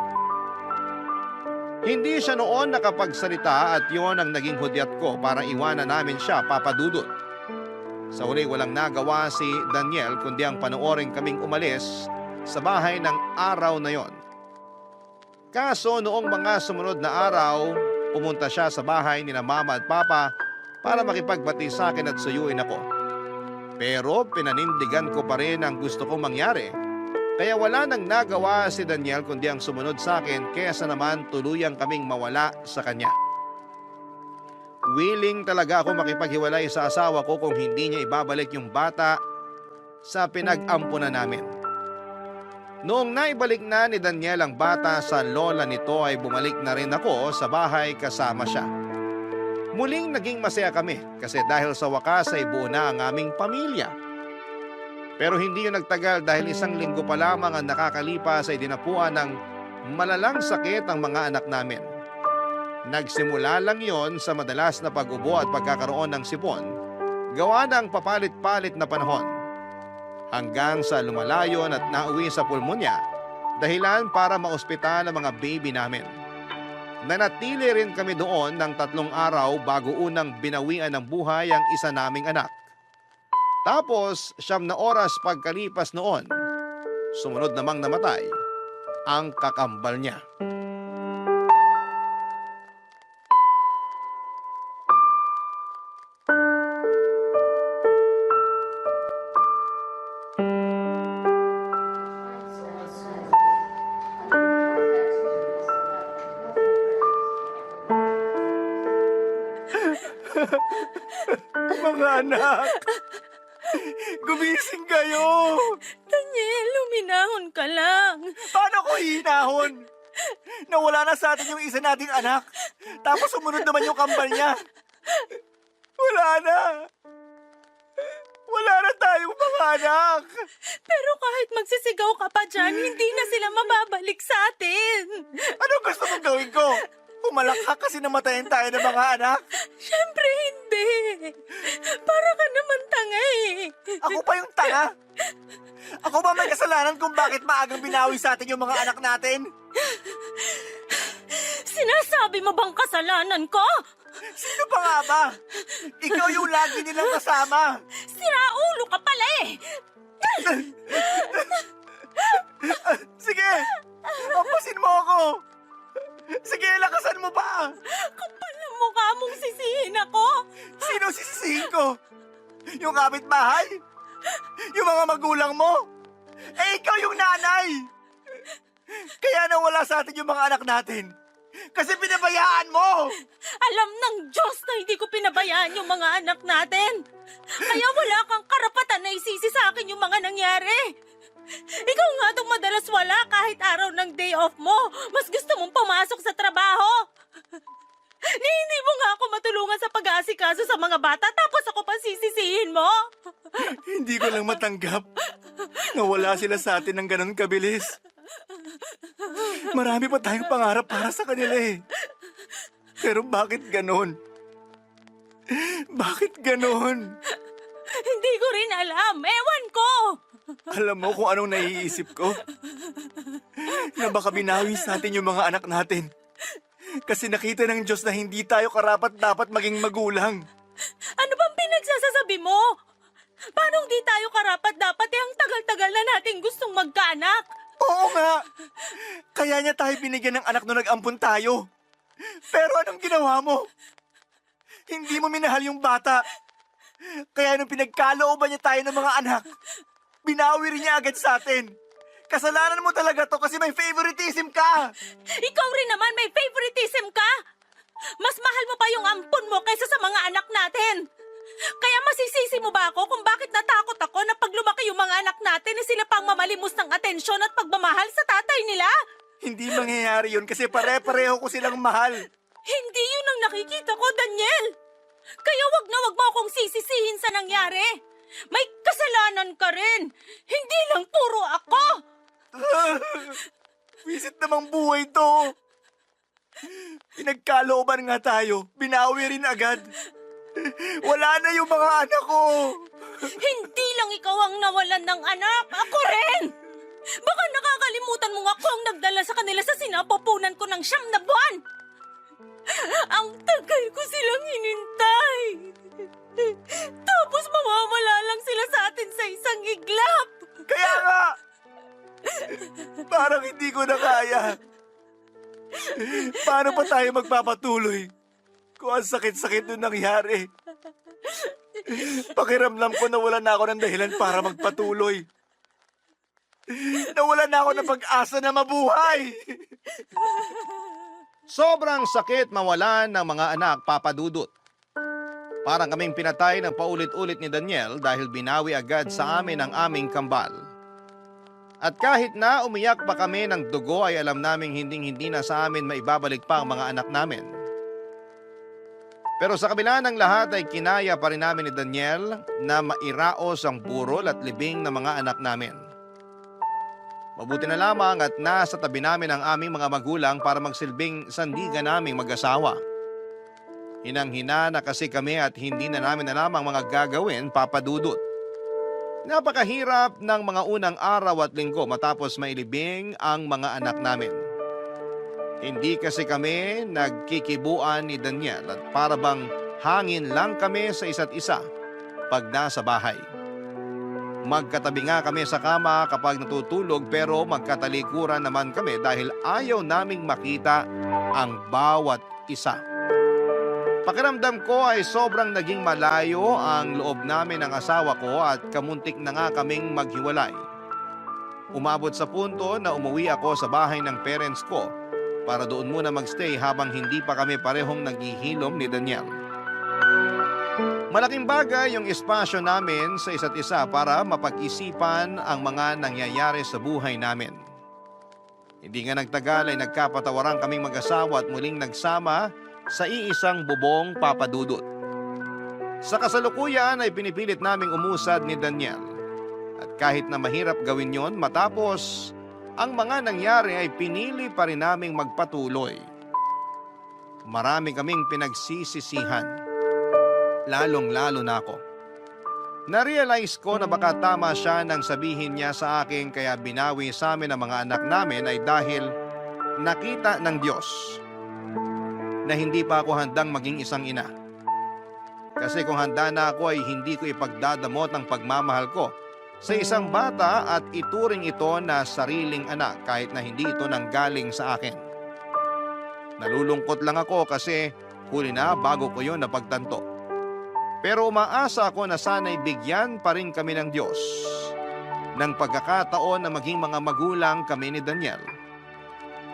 Hindi siya noon nakapagsalita at yon ang naging hudyat ko para iwanan namin siya, Papa Dudut. Sa huli walang nagawa si Daniel kundi ang panoorin kaming umalis sa bahay ng araw na yon. Kaso noong mga sumunod na araw, pumunta siya sa bahay nina Mama at Papa para makipagbati sa akin at suyuin ako. Pero pinanindigan ko pa rin ang gusto kong mangyari. Kaya wala nang nagawa si Daniel kundi ang sumunod sa akin kaysa naman tuluyang kaming mawala sa kanya. Willing talaga ako makipaghiwalay sa asawa ko kung hindi niya ibabalik yung bata sa pinag-ampunan namin. Noong naibalik na ni Daniel ang bata sa lola nito ay bumalik na rin ako sa bahay kasama siya. Muling naging masaya kami kasi dahil sa wakas ay buo na ang aming pamilya. Pero hindi yun nagtagal dahil 1 linggo pa lamang ang nakakalipas ay dinapuan ng malalang sakit ang mga anak namin. Nagsimula lang yon sa madalas na pag-ubo at pagkakaroon ng sipon, gawa ng papalit-palit na panahon. hanggang sa lumalayon at nauwi sa pulmonya, dahilan para maospital ang mga baby namin. Nanatili rin kami doon ng 3 araw bago unang binawian ng buhay ang isa naming anak. Tapos 9 oras pagkalipas noon, sumunod namang namatay ang kakambal niya. Mga anak! Gumising kayo! Daniel, luminahon ka lang. Paano ko hihinahon? Nawala na sa atin yung isa nating anak. Tapos sumunod naman yung kambal niya. Wala na. Wala na tayong mga anak. Pero kahit magsisigaw ka pa dyan, hindi na sila mababalik sa atin. Anong gusto mong gawin ko? Pumalakak kasi namatayin tayo ng mga anak. Siyempre hindi. Para ka naman tanga eh. Ako pa yung tanga. Ako ba may kasalanan kung bakit maagang binawi sa atin yung mga anak natin? Sinasabi mo bang kasalanan ko? Sino pa nga ba? Ikaw yung lagi nilang kasama. Siraulo ka pala eh. Sige, pampasin mo ako. Sige, lakasan mo pa. Kapal na mukha mong sisihin ako. Sino sisisihin ko? Yung kapitbahay? Yung mga magulang mo? Eh, ikaw yung nanay. Kaya nawala sa atin yung mga anak natin. Kasi pinabayaan mo. Alam ng Diyos na hindi ko pinabayaan yung mga anak natin. Kaya wala kang karapatan na isisi sa akin yung mga nangyari. Ikaw nga itong madalas wala kahit araw ng day off mo. Mas gusto mong pumasok sa trabaho. Hindi mo nga ako matulungan sa pag-aasikaso sa mga bata tapos ako pa sisisihin mo. Hindi ko lang matanggap. Nawala sila sa atin ng ganun kabilis. Marami pa tayong pangarap para sa kanila eh. Pero bakit ganon? Bakit ganon? Hindi ko rin alam. Ewan ko. Alam mo kung anong naiisip ko? Na baka binawi sa atin yung mga anak natin. Kasi nakita ng Diyos na hindi tayo karapat-dapat maging magulang. Ano bang pinagsasasabi mo? Paano hindi tayo karapat-dapat ang tagal-tagal na natin gustong magkaanak? Oo nga! Kaya niya tayo binigyan ng anak nung nag-ampun tayo. Pero anong ginawa mo? Hindi mo minahal yung bata. Kaya nung pinagkalooban niya tayo ng mga anak, binawi rin niya agad sa atin. Kasalanan mo talaga to kasi may favoritism ka. Ikaw rin naman may favoritism ka. Mas mahal mo pa yung ampun mo kaysa sa mga anak natin. Kaya masisisi mo ba ako kung bakit natakot ako na pag lumaki yung mga anak natin sila pang mamalimos ng atensyon at pagmamahal sa tatay nila? Hindi mangyayari yun kasi pare-pareho ko silang mahal. Hindi yun ang nakikita ko, Daniel. Kaya wag na wag mo akong sisisihin sa nangyari. May kasalanan ka rin. Hindi lang puro ako. Visit namang buhay to. Pinagkalooban nga tayo. Binawi rin agad. Wala na yung mga anak ko. Hindi lang ikaw ang nawalan ng anak. Ako rin. Baka nakakalimutan mo nga ako ang nagdala sa kanila sa sinapupunan ko ng 9 na buwan. Ang tagal ko silang hinintay. Tapos mawawala lang sila sa atin sa isang iglap. Kaya nga. Parang hindi ko na kaya. Paano pa tayo magpapatuloy? Kung ang sakit-sakit nung nangyari. Pakiramdam ko na wala na ako ng dahilan para magpatuloy. Nawala na ako ng pag-asa na mabuhay. Sobrang sakit mawalan ng mga anak, Papa Dudut. Parang kaming pinatay ng paulit-ulit ni Daniel dahil binawi agad sa amin ang aming kambal. At kahit na umiyak pa kami ng dugo ay alam naming hinding-hindi na sa amin maibabalik pa ang mga anak namin. Pero sa kabila ng lahat ay kinaya pa rin namin ni Daniel na mairaos ang burol at libing ng mga anak namin. Mabuti na lamang at nasa tabi namin ang aming mga magulang para magsilbing sandigan naming mag-asawa. Hinang-hina na kasi kami at hindi na namin alam ang mga gagawin, Papa Dudut. Napakahirap ng mga unang araw at linggo matapos mailibing ang mga anak namin. Hindi kasi kami nagkikibuan ni Daniel at para bang hangin lang kami sa isa't isa pag nasa bahay. Magkatabi nga kami sa kama kapag natutulog pero magkatalikuran naman kami dahil ayaw naming makita ang bawat isa. Pakiramdam ko ay sobrang naging malayo ang loob namin ng asawa ko at kamuntik na nga kaming maghiwalay. Umabot sa punto na umuwi ako sa bahay ng parents ko para doon muna magstay habang hindi pa kami parehong naghihilom ni Daniel. Malaking bagay yung espasyo namin sa isa't isa para mapag-isipan ang mga nangyayari sa buhay namin. Hindi nga nagtagal ay nagkapatawaran kaming mag-asawa at muling nagsama sa iisang bubong papadudot. Sa kasalukuyan ay pinipilit naming umusad ni Daniel. At kahit na mahirap gawin yon matapos ang mga nangyari ay pinili pa rin naming magpatuloy. Marami kaming pinagsisisihan. Lalong-lalo na ako. Na-realize ko na baka tama siya nang sabihin niya sa akin kaya binawi sa amin ang mga anak namin ay dahil nakita ng Diyos na hindi pa ako handang maging isang ina. Kasi kung handa na ako ay hindi ko ipagdadamot ang pagmamahal ko sa isang bata at ituring ito na sariling anak kahit na hindi ito nanggaling sa akin. Nalulungkot lang ako kasi huli na bago ko yon napagtanto. Pero umaasa ako na sana'y bigyan pa rin kami ng Diyos ng pagkakataon na maging mga magulang kami ni Daniel.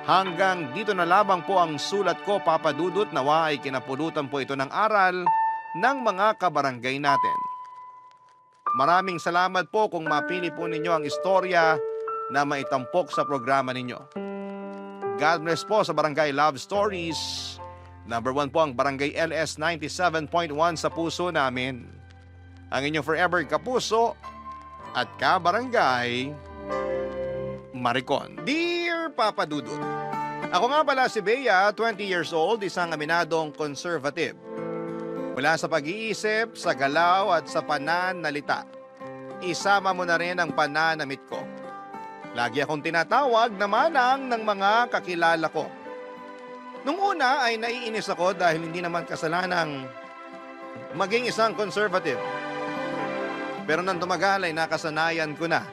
Hanggang dito na lamang po ang sulat ko, Papa Dudut, nawa ay kinapulutan po ito ng aral ng mga kabarangay natin. Maraming salamat po kung mapili po ninyo ang istorya na maitampok sa programa ninyo. God bless po sa Barangay Love Stories. Number 1 po ang Barangay LS 97.1 sa puso namin. Ang inyong forever kapuso at kabarangay, Maricon. Dear Papa Dudut, ako nga pala si Bea, 20 years old, isang aminadong conservative. Mula sa pag-iisip, sa galaw at sa pananalita, isama mo na rin ang pananamit ko. Lagi akong tinatawag na manang ng mga kakilala ko. Nung una ay naiinis ako dahil hindi naman kasalanang maging isang conservative. Pero nang tumagal ay nakasanayan ko na.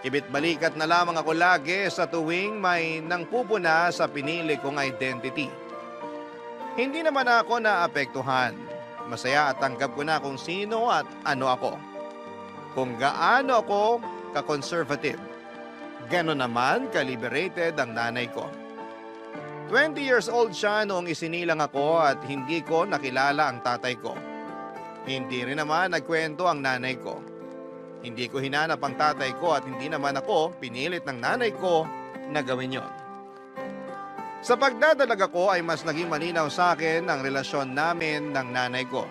Ibit-balikat na lamang ako lagi sa tuwing may nangpupuna sa pinili kong identity. Hindi naman ako naapektuhan. Masaya at tanggap ko na kung sino at ano ako. Kung gaano ako ka-conservative. Gano'n naman ka-liberated ang nanay ko. 20 years old siya noong isinilang ako at hindi ko nakilala ang tatay ko. Hindi rin naman nagkwento ang nanay ko. Hindi ko hinanap ang tatay ko at hindi naman ako pinilit ng nanay ko na gawin yon. Sa pagdadalaga ko ay mas naging malinaw sa akin ang relasyon namin ng nanay ko.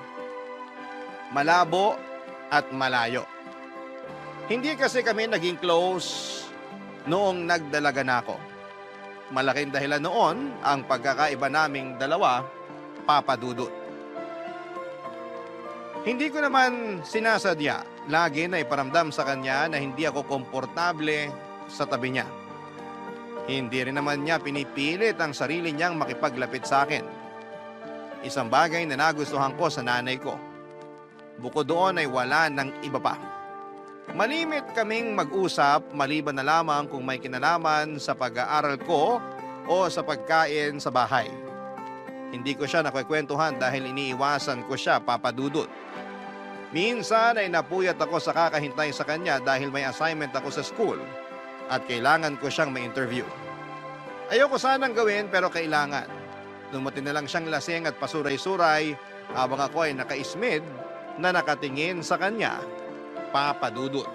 Malabo at malayo. Hindi kasi kami naging close noong nagdalaga na ako. Malaking dahilan noon ang pagkakaiba naming dalawa, Papa Dudut. Hindi ko naman sinasadya, lagi na iparamdam sa kanya na hindi ako komportable sa tabi niya. Hindi rin naman niya pinipilit ang sarili niyang makipaglapit sa akin. Isang bagay na nagustuhan ko sa nanay ko. Bukod doon ay wala ng iba pa. Malimit kaming mag-usap maliban na lamang kung may kinalaman sa pag-aaral ko o sa pagkain sa bahay. Hindi ko siya nakikwentuhan dahil iniiwasan ko siya, Papa Dudut. Minsan ay napuyat ako sa kakahintay sa kanya dahil may assignment ako sa school at kailangan ko siyang ma-interview. Ayoko sanang gawin pero kailangan. Dumating na lang siyang lasing at pasuray-suray habang ako ay nakaismid na nakatingin sa kanya, Papa Dudut.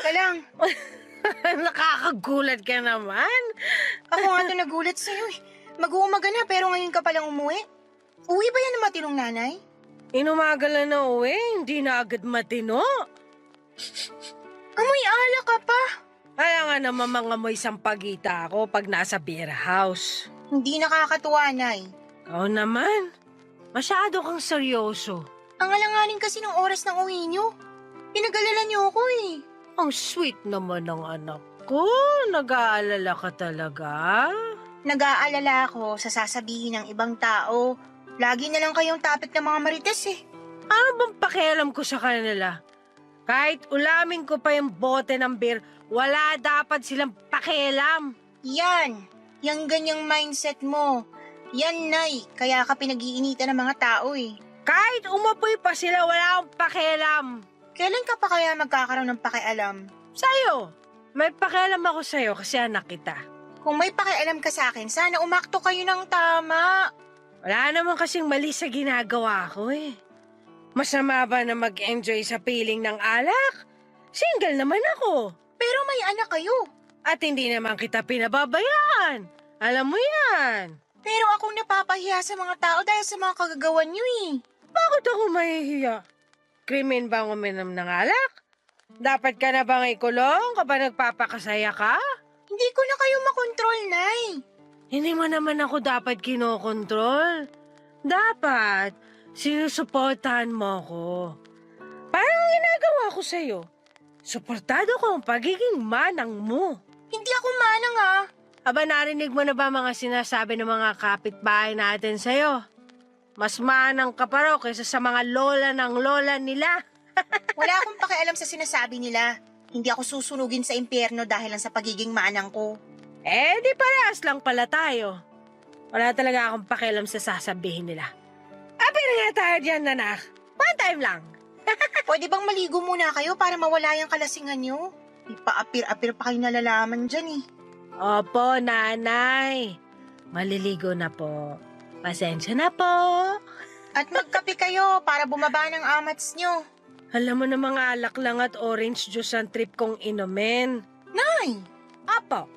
ka lang. Nakakagulat ka naman. Ako nga ito nagulat sa'yo eh. Mag-uumaga na pero ngayon ka palang umuwi. Uwi ba yan ng matinong nanay? Inumagal na uwi, hindi na agad matino. Amoy ala ka pa. Kaya nga naman mga amoy sampagita ako pag nasa beer house. Hindi nakakatuwa, Nay. Oo naman, masyado kang seryoso. Ang alanganin kasi ng oras ng uwi niyo. Pinag-alala niyo ako eh. Ang sweet naman ng anak ko. Nag-aalala ka talaga? Nag-aalala ako sa sasabihin ng ibang tao. Lagi na lang kayong topic ng mga marites eh. Ano bang pakialam ko sa kanila? Kahit ulamin ko pa yung bote ng beer, wala dapat silang pakialam. Yan. Yang ganyang mindset mo. Yan, Nay. Kaya ka pinag-iinitan ng mga tao eh. Kahit umapoy pa sila, wala akong pakialam. Kailan ka pa kaya magkakaroon ng pakialam? Sa'yo, may pakialam ako sa'yo kasi anak kita. Kung may pakialam ka sa akin, sana umakto kayo ng tama. Wala naman kasing mali sa ginagawa ko eh. Masama ba na mag-enjoy sa piling ng alak? Single naman ako. Pero may anak kayo. At hindi naman kita pinababayaan. Alam mo yan. Pero akong napapahiya sa mga tao dahil sa mga kagagawan niyo eh. Bakit ako mahihiya? Krimen ba ang uminom ng alak? Dapat ka na bang ikulong kapag nagpapakasaya ka? Hindi ko na kayo makontrol, Nay. Hindi mo naman ako dapat kinokontrol. Dapat, sinusuportahan mo ko. Parang ginagawa ko sa'yo. Suportado ko ang pagiging manang mo. Hindi ako manang ah. Aba, narinig mo na ba mga sinasabi ng mga kapitbahay natin sa'yo? Mas manang ka pa raw kaysa sa mga lola ng lola nila. Wala akong pakialam sa sinasabi nila. Hindi ako susunugin sa impyerno dahil lang sa pagiging manang ko. Eh, di parehas lang pala tayo. Wala talaga akong pakialam sa sasabihin nila. Apir nga tayo dyan, anak. One time lang. Pwede bang maligo muna kayo para mawala yung kalasingan nyo? Ipaapir-apir pa kayo nalalaman dyan eh. Opo, nanay. Maliligo na po. Pasensya na po. At magkape kayo para bumaba ng amats nyo. Alam mo na mga alak lang at orange juice ang trip kong inumin. Nay! Apo,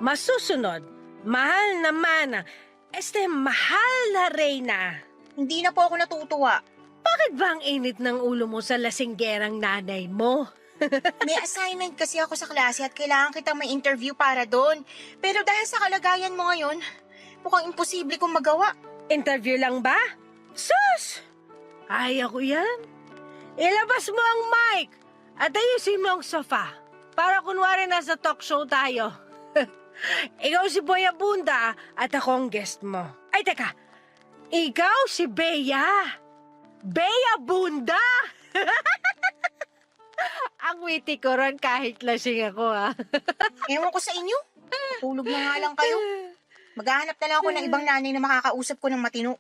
masusunod. Mahal na mana. Mahal na Reyna. Hindi na po ako natutuwa. Bakit ba ang init ng ulo mo sa lasinggerang nanay mo? May assignment kasi ako sa klase at kailangan kitang may interview para doon. Pero dahil sa kalagayan mo ngayon, mukhang imposible kong magawa. Interview lang ba? Sus! Kaya ko yan. Ilabas mo ang mic at ayusin mo ang sofa para kunwari nasa talk show tayo. Ikaw si Boy Abunda at ako ang guest mo. Ay, teka. Ikaw si Bea. Bea Bunda! Ang witty ko ron kahit lasing ako, ha? Ewan ko sa inyo. Tulog na nga lang kayo. Maghahanap na lang ako ng ibang nanay na makakausap ko ng matino.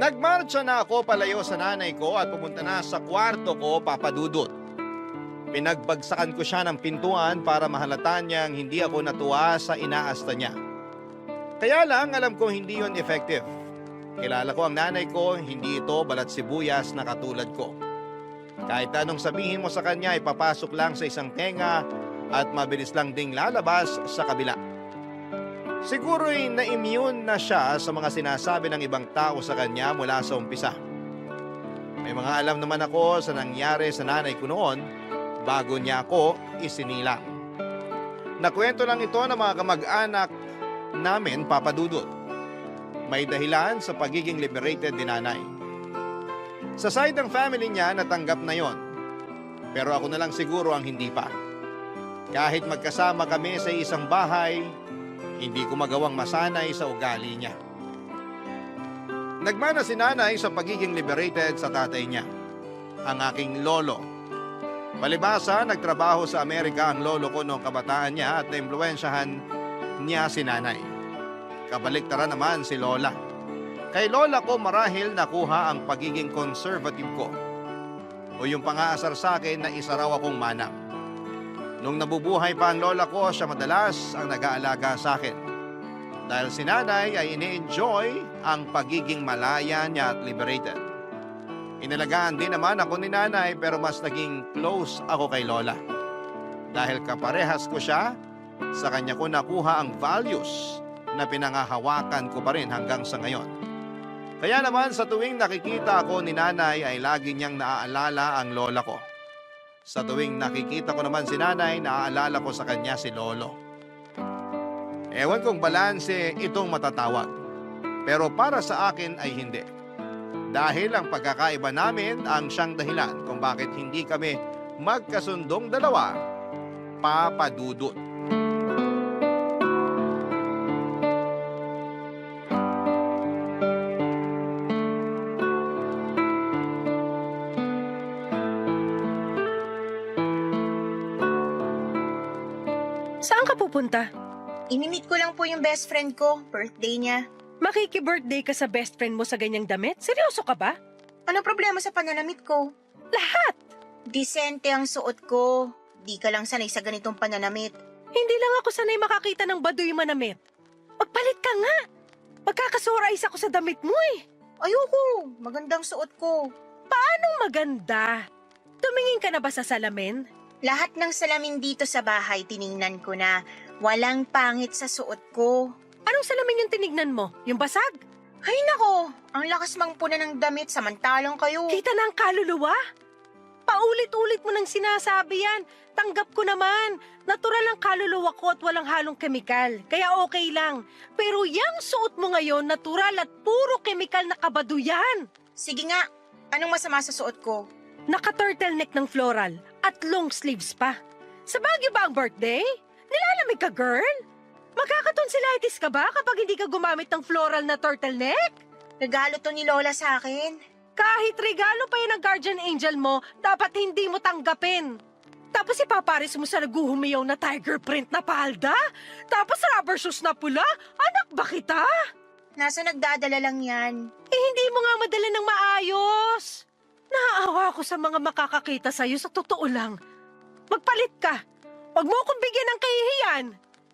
Nagmarcha na ako palayo sa nanay ko at pumunta na sa kwarto ko, Papa Dudut. Pinagbagsakan ko siya ng pintuan para mahalata niyang hindi ako natuwa sa inaasta niya. Kaya lang alam ko hindi yon effective. Kilala ko ang nanay ko, hindi ito balat sibuyas na katulad ko. Kahit anong sabihin mo sa kanya, ipapasok lang sa isang tenga at mabilis lang ding lalabas sa kabila. Siguro'y na-immune na siya sa mga sinasabi ng ibang tao sa kanya mula sa umpisa. May mga alam naman ako sa nangyari sa nanay ko noon bago niya ako isinilang. Nakwento lang ito ng mga kamag-anak namin, Papa Dudut. May dahilan sa pagiging liberated ni nanay. Sa side ng family niya, natanggap na yon. Pero ako na lang siguro ang hindi pa. Kahit magkasama kami sa isang bahay, hindi ko magawang masanay sa ugali niya. Nagmana si nanay sa pagiging liberated sa tatay niya, ang aking lolo. Palibasa, nagtrabaho sa Amerika ang lolo ko noong kabataan niya at naimpluwensyahan niya si nanay. Kabaliktaran naman si lola. Kay lola ko marahil nakuha ang pagiging conservative ko o yung pang-aasar sa akin na isa raw akong manang. Nung nabubuhay pa ang lola ko, siya madalas ang nag-aalaga sa akin. Dahil si nanay ay ini-enjoy ang pagiging malaya niya at liberated. Inalagaan din naman ako ni nanay pero mas naging close ako kay lola. Dahil kaparehas ko siya, sa kanya ko nakuha ang values na pinangahawakan ko pa rin hanggang sa ngayon. Kaya naman sa tuwing nakikita ako ni nanay ay lagi niyang naaalala ang lola ko. Sa tuwing nakikita ko naman si nanay, naaalala ko sa kanya si lolo. Ewan kong balanse itong matatawag. Pero para sa akin ay hindi. Dahil ang pagkakaiba namin ang siyang dahilan kung bakit hindi kami magkasundong dalawa, Papa Dudut. Saan ka pupunta? Inimit ko lang po yung best friend ko, birthday niya. Makiki-birthday ka sa best friend mo sa ganyang damit? Seryoso ka ba? Ano problema sa pananamit ko? Lahat! Disente ang suot ko. Di ka lang sanay sa ganitong pananamit. Hindi lang ako sanay makakita ng baduy manamit. Magpalit ka nga! Magkakasurais ako sa damit mo eh. Ayoko, magandang suot ko. Anong maganda? Tumingin ka na ba sa salamin? Lahat ng salamin dito sa bahay tiningnan ko na. Walang pangit sa suot ko. Anong salamin yung tinignan mo? Yung basag? Ay nako, ang lakas mang puna ng damit samantalang kayo. Kita na ang kaluluwa? Paulit-ulit mo nang sinasabi yan. Tanggap ko naman. Natural ang kaluluwa ko at walang halong kemikal. Kaya okay lang. Pero yung suot mo ngayon, natural at puro kemikal na kabaduyan. Sige nga, anong masama sa suot ko? Naka-turtleneck ng floral at long sleeves pa. Sa Baguio ba ang birthday? Nilalamig ka, girl? Magkakatonsillitis ka ba kapag hindi ka gumamit ng floral na turtleneck? Regalo to ni Lola sa akin. Kahit regalo pa yun ng guardian angel mo, dapat hindi mo tanggapin. Tapos ipaparis mo sa naguhumiyaw na tiger print na palda? Tapos rubber shoes na pula? Anak ba kita? Nasa nagdadala lang yan. Eh hindi mo nga madala ng maayos. Naaawa ako sa mga makakakita sa'yo sa totoo lang. Magpalit ka. Huwag mo akong bigyan ng kahihiyan.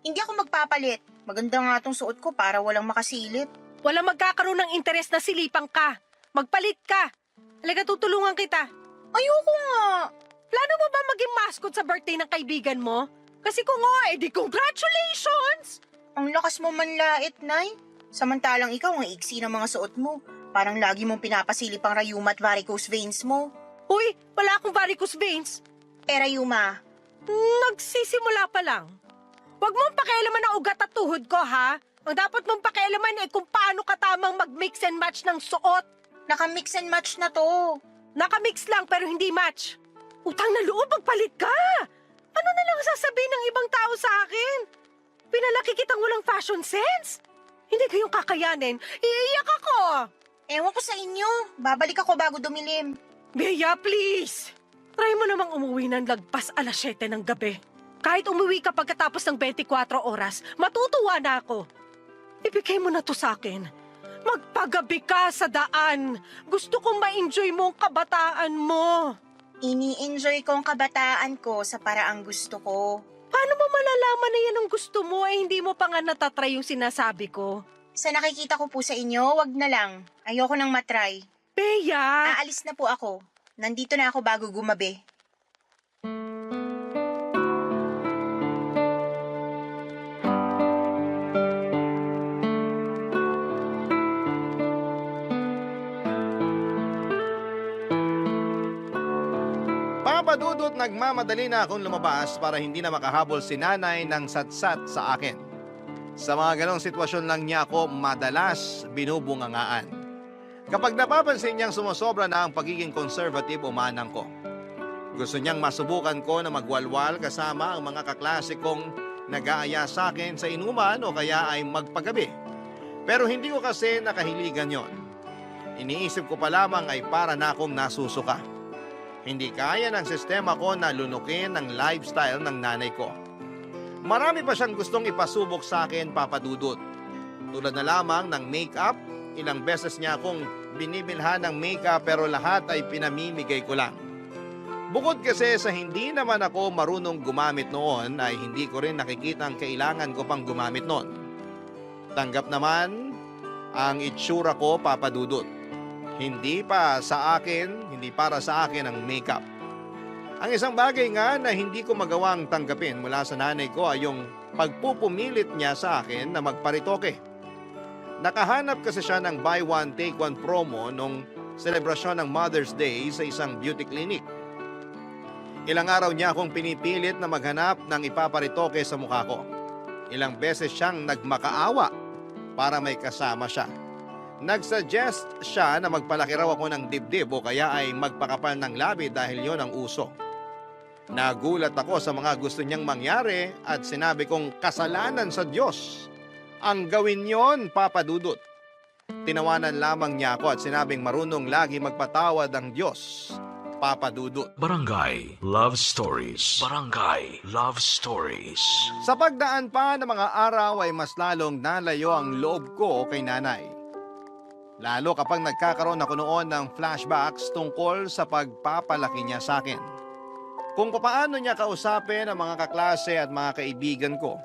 Hindi ako magpapalit. Maganda nga tong suot ko para walang makasilip. Walang magkakaroon ng interes na silipang ka. Magpalit ka. Halika, tutulungan kita. Ayoko nga. Plano mo ba maging mascot sa birthday ng kaibigan mo? Kasi kung oo, edi congratulations! Ang lakas mo manlait, Nay. Samantalang ikaw ang iksi ng mga suot mo. Parang lagi mong pinapasilip ang rayuma at varicose veins mo. Uy, wala akong varicose veins. Rayuma, Nagsisimula pa lang. Huwag mong pakialaman ang ugat at tuhod ko, ha? Ang dapat mong pakialaman ay kung paano ka tamang mag-mix and match ng suot. naka-mix and match na to. Nakamix lang pero hindi match. Utang na loob, magpalit ka! Ano na lang sasabihin ng ibang tao sa akin? Pinalaki kitang walang fashion sense? Hindi ko yung kakayanin. Iiyak ako! Ewan ko sa inyo. Babalik ako bago dumilim. Bea, please! Try mo namang umuwi ng lagpas alas 7 ng gabi. Kahit umuwi ka pagkatapos ng 24 oras, matutuwa na ako. Ibigay mo na to sa akin. Magpagabi ka sa daan. Gusto kong ma-enjoy mo ang kabataan mo. Ini-enjoy ko ang kabataan ko sa paraang gusto ko. Paano mo malalaman na yan ang gusto mo eh hindi mo pa nga natatry yung sinasabi ko? Sa nakikita ko po sa inyo, wag na lang. Ayoko nang matry. Bea! Aalis na po ako. Nandito na ako bago gumabi. Papa Dudut, nagmamadali na akong lumabas para hindi na makahabol si nanay ng satsat sa akin. Sa mga ganong sitwasyon lang niya ako madalas binubungangaan. Kapag napapansin niyang sumusobra na ang pagiging conservative o manang ko. Gusto niyang masubukan ko na magwalwal kasama ang mga kaklase kong nag-aaya sa akin sa inuman o kaya ay magpagabi. Pero hindi ko kasi nakahiligan yon. Iniisip ko pa lamang ay para na akong nasusuka. Hindi kaya ng sistema ko na lunukin ang lifestyle ng nanay ko. Marami pa siyang gustong ipasubok sa akin, Papa Dudut. Tulad na lamang ng make-up, ilang beses niya akong binibilhan ng make-up pero lahat ay pinamimigay ko lang. Bukod kasi sa hindi naman ako marunong gumamit noon ay hindi ko rin nakikita ang kailangan ko pang gumamit noon. Tanggap naman ang itsura ko, Papa Dudut. Hindi para sa akin ang makeup. Ang isang bagay nga na hindi ko magawang tanggapin mula sa nanay ko ay yung pagpupumilit niya sa akin na magparitoke. Nakahanap kasi siya ng buy one take one promo nung selebrasyon ng Mother's Day sa isang beauty clinic. Ilang araw niya akong pinipilit na maghanap ng ipaparitoke sa mukha ko. Ilang beses siyang nagmakaawa para may kasama siya. Nagsuggest siya na magpalaki raw ako ng dibdib o kaya ay magpakapal ng labi dahil yon ang uso. Nagulat ako sa mga gusto niyang mangyari at sinabi kong kasalanan sa Diyos. Ang gawin yon, Papa Dudut. Tinawanan lamang niya ako at sinabing marunong lagi magpatawad ang Diyos, Papa Dudut. Barangay Love Stories. Barangay Love Stories. Sa pagdaan pa ng mga araw ay mas lalong nalayo ang loob ko kay nanay. Lalo kapag nagkakaroon ako noon ng flashbacks tungkol sa pagpapalaki niya sa akin. Kung paano niya kausapin ang mga kaklase at mga kaibigan ko.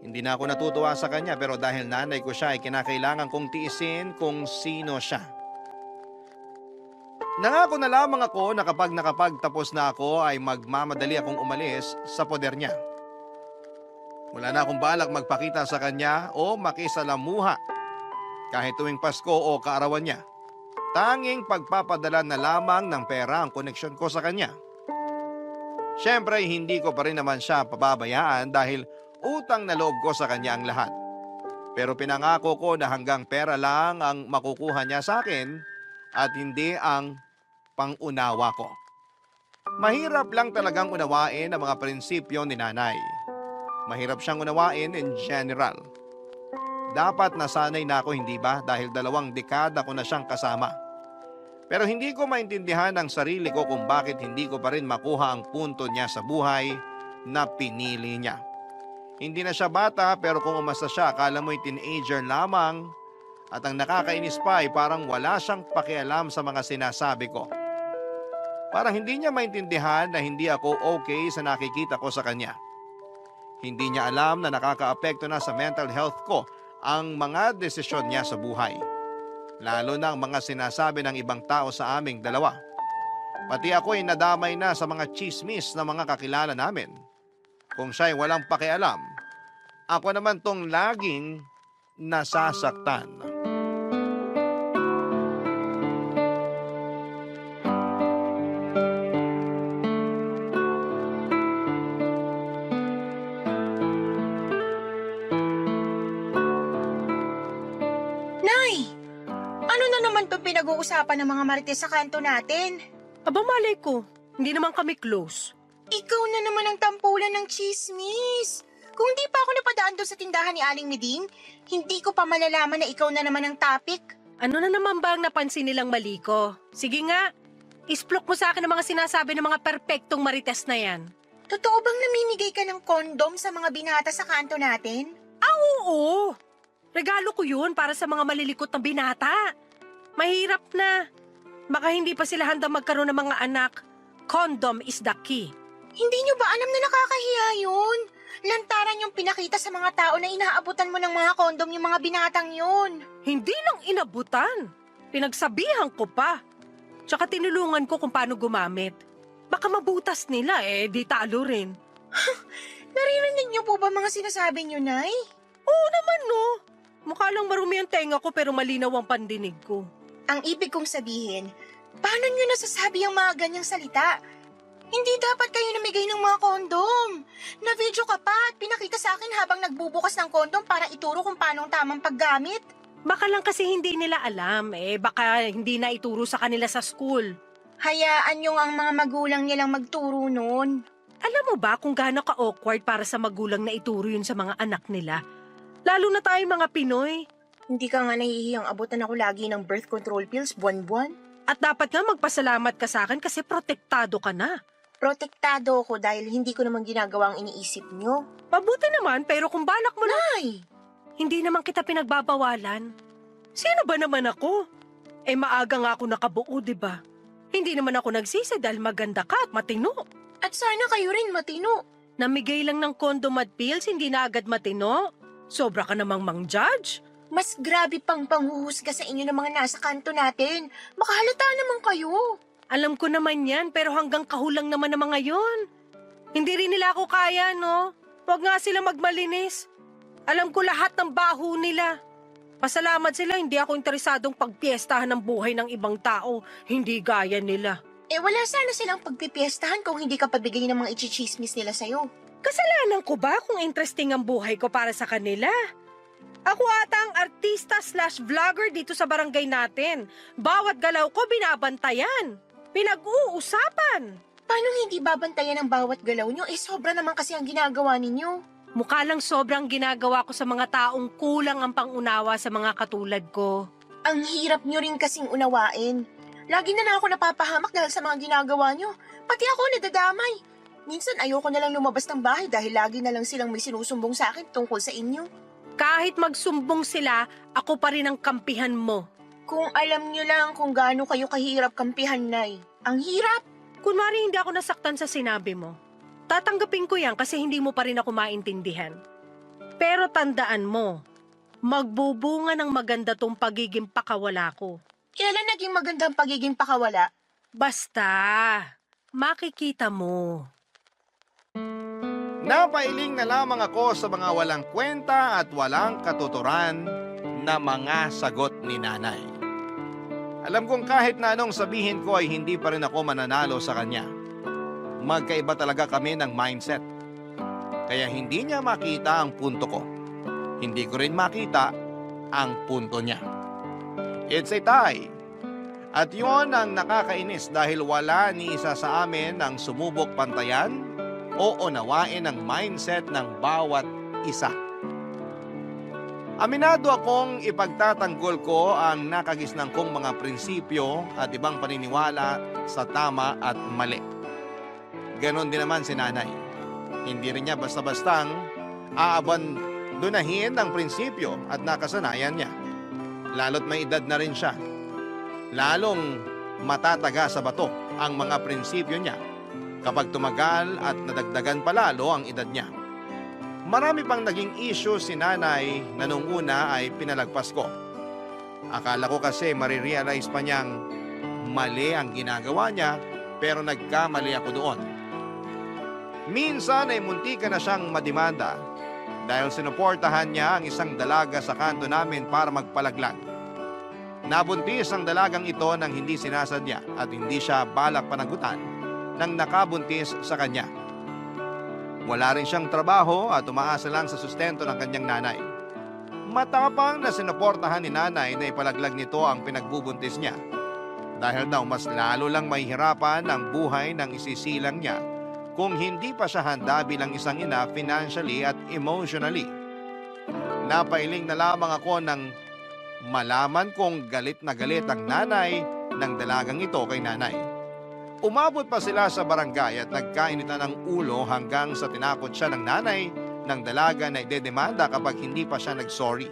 Hindi na ako natutuwa sa kanya pero dahil nanay ko siya ay kinakailangan kong tiisin kung sino siya. Nangako na lamang ako na kapag nakapagtapos na ako ay magmamadali akong umalis sa poder niya. Wala na akong balak magpakita sa kanya o makisalamuha kahit tuwing Pasko o kaarawan niya. Tanging pagpapadala na lamang ng pera ang koneksyon ko sa kanya. Siyempre, hindi ko pa rin naman siya pababayaan dahil utang na loob ko sa kanya ang lahat. Pero pinangako ko na hanggang pera lang ang makukuha niya sa akin at hindi ang pangunawa ko. Mahirap lang talagang unawain ang mga prinsipyo ni nanay. Mahirap siyang unawain in general. Dapat nasanay na ako, hindi ba? Dahil 2 dekada ko na siyang kasama. Pero hindi ko maintindihan ang sarili ko kung bakit hindi ko pa rin makuha ang punto niya sa buhay na pinili niya. Hindi na siya bata pero kung umasa siya, akala mo'y teenager lamang at ang nakakainis pa ay parang wala siyang pakialam sa mga sinasabi ko. Parang hindi niya maintindihan na hindi ako okay sa nakikita ko sa kanya. Hindi niya alam na nakakaapekto na sa mental health ko ang mga desisyon niya sa buhay. Lalo na ang mga sinasabi ng ibang tao sa aming dalawa. Pati ako ay nadamay na sa mga chismis ng mga kakilala namin. Kung siya'y walang pakialam, ako naman tong laging nasasaktan. Pinag-uusapan ng mga marites sa kanto natin. Aba malay ko, hindi naman kami close. Ikaw na naman ang tampulan ng chismis. Kung di pa ako napadaan doon sa tindahan ni Aling Miding, hindi ko pa malalaman na ikaw na naman ang topic. Ano na naman ba ang napansin nilang mali ko? Sige nga, isplok mo sa akin ang mga sinasabi ng mga perpektong marites na yan. Totoo bang namimigay ka ng kondom sa mga binata sa kanto natin? Oo! Regalo ko yun para sa mga malilikot na binata. Mahirap na. Baka hindi pa sila handang magkaroon ng mga anak. Condom is the key. Hindi nyo ba alam na nakakahiya yun? Lantaran yung pinakita sa mga tao na inaabutan mo ng mga kondom yung mga binatang yun. Hindi lang inabutan. Pinagsabihan ko pa. Tsaka tinulungan ko kung paano gumamit. Baka mabutas nila di talo rin. Naririnig nyo po ba mga sinasabi nyo, Nay? Oo naman no. Mukha lang marumi ang tenga ko pero malinaw ang pandinig ko. Ang ibig kong sabihin, paano nyo nasasabi ang mga ganyang salita? Hindi dapat kayo namigay ng mga kondom. Na-video ka pa at pinakita sa akin habang nagbubukas ng kondom para ituro kung paano ang tamang paggamit. Baka lang kasi hindi nila alam baka hindi na ituro sa kanila sa school. Hayaan nyo ang mga magulang nilang magturo nun. Alam mo ba kung gaano ka-awkward para sa magulang na ituro yun sa mga anak nila? Lalo na tayo mga Pinoy. Hindi ka nga nahihiyang abutan ako lagi ng birth control pills buwan-buwan. At dapat nga magpasalamat ka sa akin kasi protektado ka na. Protektado ako dahil hindi ko naman ginagawa ang iniisip nyo. Mabuti naman pero kung balak mo na... Nay! Hindi naman kita pinagbabawalan. Sino ba naman ako? Maaga nga ako nakabuo, diba? Hindi naman ako nagsisi dahil maganda ka at matino. At sana kayo rin matino. Namigay lang ng condom at pills, hindi na agad matino. Sobra ka namang mang-judge. Mas grabe pang panghuhusga sa inyo ng mga nasa kanto natin. Makahalata naman kayo. Alam ko naman yan, pero hanggang kahulang naman ng mga yon. Hindi rin nila ako kaya, no? Huwag nga sila magmalinis. Alam ko lahat ng baho nila. Pasalamat sila, hindi ako interesadong pagpiestahan ng buhay ng ibang tao. Hindi gaya nila. Wala sana silang pagpipiestahan kung hindi ka pabigay ng mga ichichismis nila sa'yo. Kasalanan ko ba kung interesting ang buhay ko para sa kanila? Ako ata ang artista/vlogger dito sa barangay natin. Bawat galaw ko binabantayan. Pinag-uusapan. Paano hindi babantayan ang bawat galaw nyo? Sobra naman kasi ang ginagawa ninyo. Mukha lang sobrang ginagawa ko sa mga taong kulang ang pangunawa sa mga katulad ko. Ang hirap nyo rin kasing unawain. Lagi na ako napapahamak dahil sa mga ginagawa nyo. Pati ako nadadamay. Minsan ayoko na lang lumabas ng bahay dahil lagi na lang silang may sinusumbong sa akin tungkol sa inyo. Kahit magsumbong sila, ako pa rin ang kampihan mo. Kung alam nyo lang kung gaano kayo kahirap kampihan, Nay. Ang hirap! Kunwari hindi ako nasaktan sa sinabi mo. Tatanggapin ko yan kasi hindi mo pa rin ako maintindihan. Pero tandaan mo, magbubunga ng maganda tong pagiging pakawala ko. Kailan naging magandang pagiging pakawala? Basta, makikita mo. Napailing na lamang ako sa mga walang kwenta at walang katuturan na mga sagot ni nanay. Alam kong kahit na anong sabihin ko ay hindi pa rin ako mananalo sa kanya. Magkaiba talaga kami ng mindset. Kaya hindi niya makita ang punto ko. Hindi ko rin makita ang punto niya. It's a tie. At yun ang nakakainis dahil wala ni isa sa amin ang sumubok pantayan o unawain ang mindset ng bawat isa. Aminado akong ipagtatanggol ko ang nakagisnang kong mga prinsipyo at ibang paniniwala sa tama at mali. Ganon din naman si nanay. Hindi rin niya basta-bastang aabandonahin ang prinsipyo at nakasanayan niya. Lalo't may edad na rin siya. Lalong matataga sa bato ang mga prinsipyo niya kapag tumagal at nadagdagan palalo ang edad niya. Marami pang naging issue si nanay na nung una ay pinalagpas ko. Akala ko kasi marirealize pa niyang mali ang ginagawa niya pero nagkamali ako doon. Minsan ay muntika na siyang madimanda dahil sinuportahan niya ang isang dalaga sa kanto namin para magpalaglag. Nabuntis ang dalagang ito nang hindi sinasadya at hindi siya balak panagutan nang nakabuntis sa kanya. Wala rin siyang trabaho at umaasa lang sa sustento ng kanyang nanay. Matapang na sinuportahan ni nanay na ipalaglag nito ang pinagbubuntis niya. Dahil daw mas lalo lang mahihirapan ang buhay ng isisilang niya kung hindi pa siya handa bilang isang ina financially at emotionally. Napailing na lamang ako nang malaman kong galit na galit ang nanay ng dalagang ito kay nanay. Umabot pa sila sa barangay at nagkainitan ng ulo hanggang sa tinakot siya ng nanay ng dalaga na idedemanda kapag hindi pa siya nagsorry.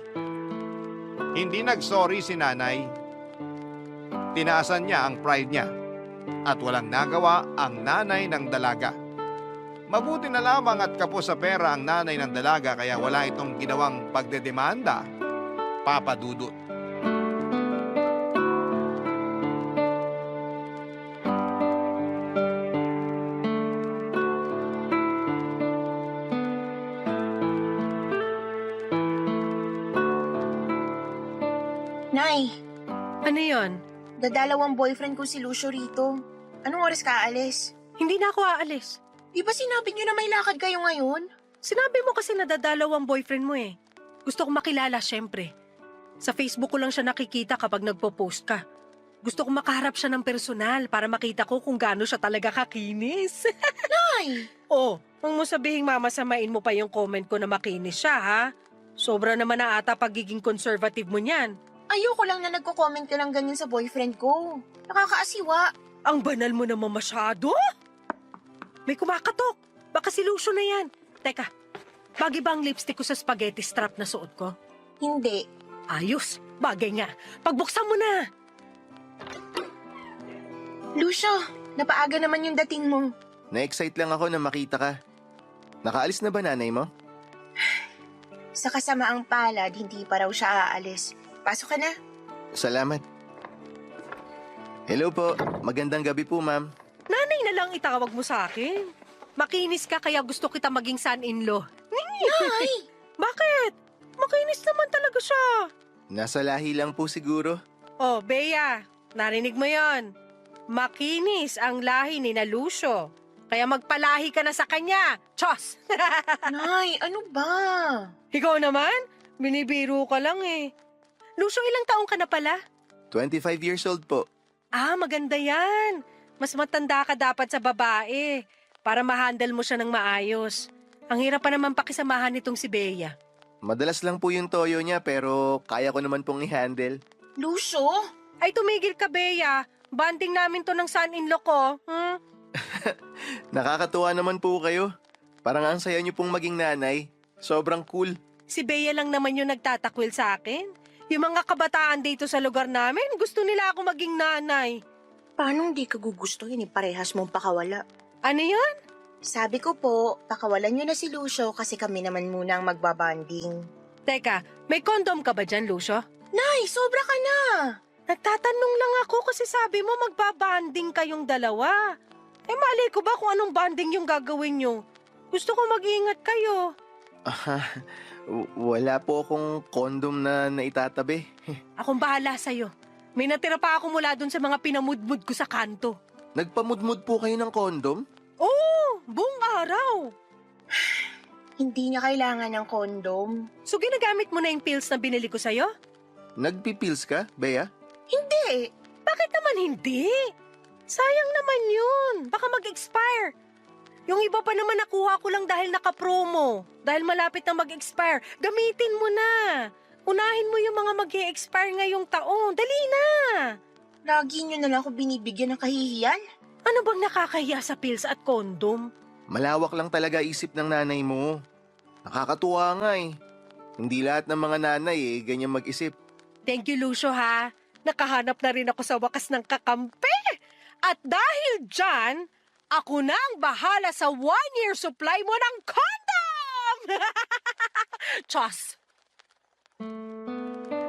Hindi nagsorry si nanay. Tinaasan niya ang pride niya at walang nagawa ang nanay ng dalaga. Mabuti na lamang at kapos sa pera ang nanay ng dalaga kaya wala itong ginawang pagdedemanda, Papa Dudut. Nay, Ano yon? dadalawang boyfriend ko si Lucio rito. Anong oras ka aalis? Hindi na ako aalis. Di ba sinabi niyo na may lakad kayo ngayon? Sinabi mo kasi nadadalaw ang boyfriend mo eh. Gusto kong makilala syempre. Sa Facebook ko lang siya nakikita kapag nagpo-post ka. Gusto kong makaharap siya ng personal para makita ko kung gaano siya talaga kakinis. Nay! Oh, huwag mo sabihing mamasamain mo pa yung comment ko na makinis siya ha. Sobra naman na ata pagiging conservative mo niyan. Ayoko lang na nagko-comment ka ng ganyan sa boyfriend ko. Nakakaasiwa. Ang banal mo naman masyado. May kumakatok. Baka si Lucio na yan. Teka, bagay ba ang lipstick ko sa spaghetti strap na suot ko? Hindi. Ayos, bagay nga. Pagbuksan mo na. Lucio, napaaga naman yung dating mo. Sa kasamaang palad, hindi pa raw siya aalis. Pasok ka na. Salamat. Hello po. Magandang gabi po, ma'am. Nanay na lang itawag mo sa akin. Makinis ka kaya gusto kita maging son-in-law. Nay! Bakit? Makinis naman talaga siya. Nasa lahi lang po siguro. Oh, Bea, narinig mo yon. Makinis ang lahi ni na Lucio. Kaya magpalahi ka na sa kanya. Chos! Nay, ano ba? Ikaw naman? Binibiro ka lang eh. Lucio, ilang taong ka na pala? 25 years old po. Ah, maganda yan. Mas matanda ka dapat sa babae para ma-handle mo siya ng maayos. Ang hirap pa naman pakisamahan nitong si Bea. Madalas lang po yung toyo niya pero kaya ko naman pong i-handle. Lucio? Ay, tumigil ka, Bea. Banding namin to ng son-in-law ko. Nakakatuwa naman po kayo. Parang ang saya niyo pong maging nanay. Sobrang cool. Si Bea lang naman yung nagtatakwil sa akin. Yung mga kabataan dito sa lugar namin, gusto nila ako maging nanay. Paano hindi ka gugustuhin parehas mong pakawala? Ano yun? Sabi ko po, pakawalan niyo na si Lucio kasi kami naman muna ang magbabanding. Teka, may kondom ka ba dyan, Lucio? Nay, sobra ka na! Nagtatanong lang ako kasi sabi mo magbabanding kayong dalawa. Eh mali ko ba kung anong banding yung gagawin nyo? Gusto ko mag-iingat kayo. Wala po akong condom na naitatabi. Akong bahala sa'yo. May natira pa ako mula dun sa mga pinamudmud ko sa kanto. Nagpamudmud po kayo ng condom? Oo, buong araw. Hindi niya kailangan ng kondom. So ginagamit mo na yung pills na binili ko sa'yo? Nagpipills ka, Bea? Hindi! Bakit naman hindi? Sayang naman yun. Baka mag-expire. Yung iba pa naman nakuha ko lang dahil naka-promo. Dahil malapit na mag-expire. Gamitin mo na. Unahin mo yung mga mag-e-expire ngayong taon. Dali na. Lagi niyo na lang ako binibigyan ng kahihiyan. Ano bang nakakahiya sa pills at kondom? Malawak lang talaga isip ng nanay mo. Nakakatuwa nga eh. Hindi lahat ng mga nanay ganyan mag-isip. Thank you, Lucio, ha? Nakahanap na rin ako sa wakas ng kakampi. At dahil dyan, ako na ang bahala sa 1-year supply mo ng condom! Chos!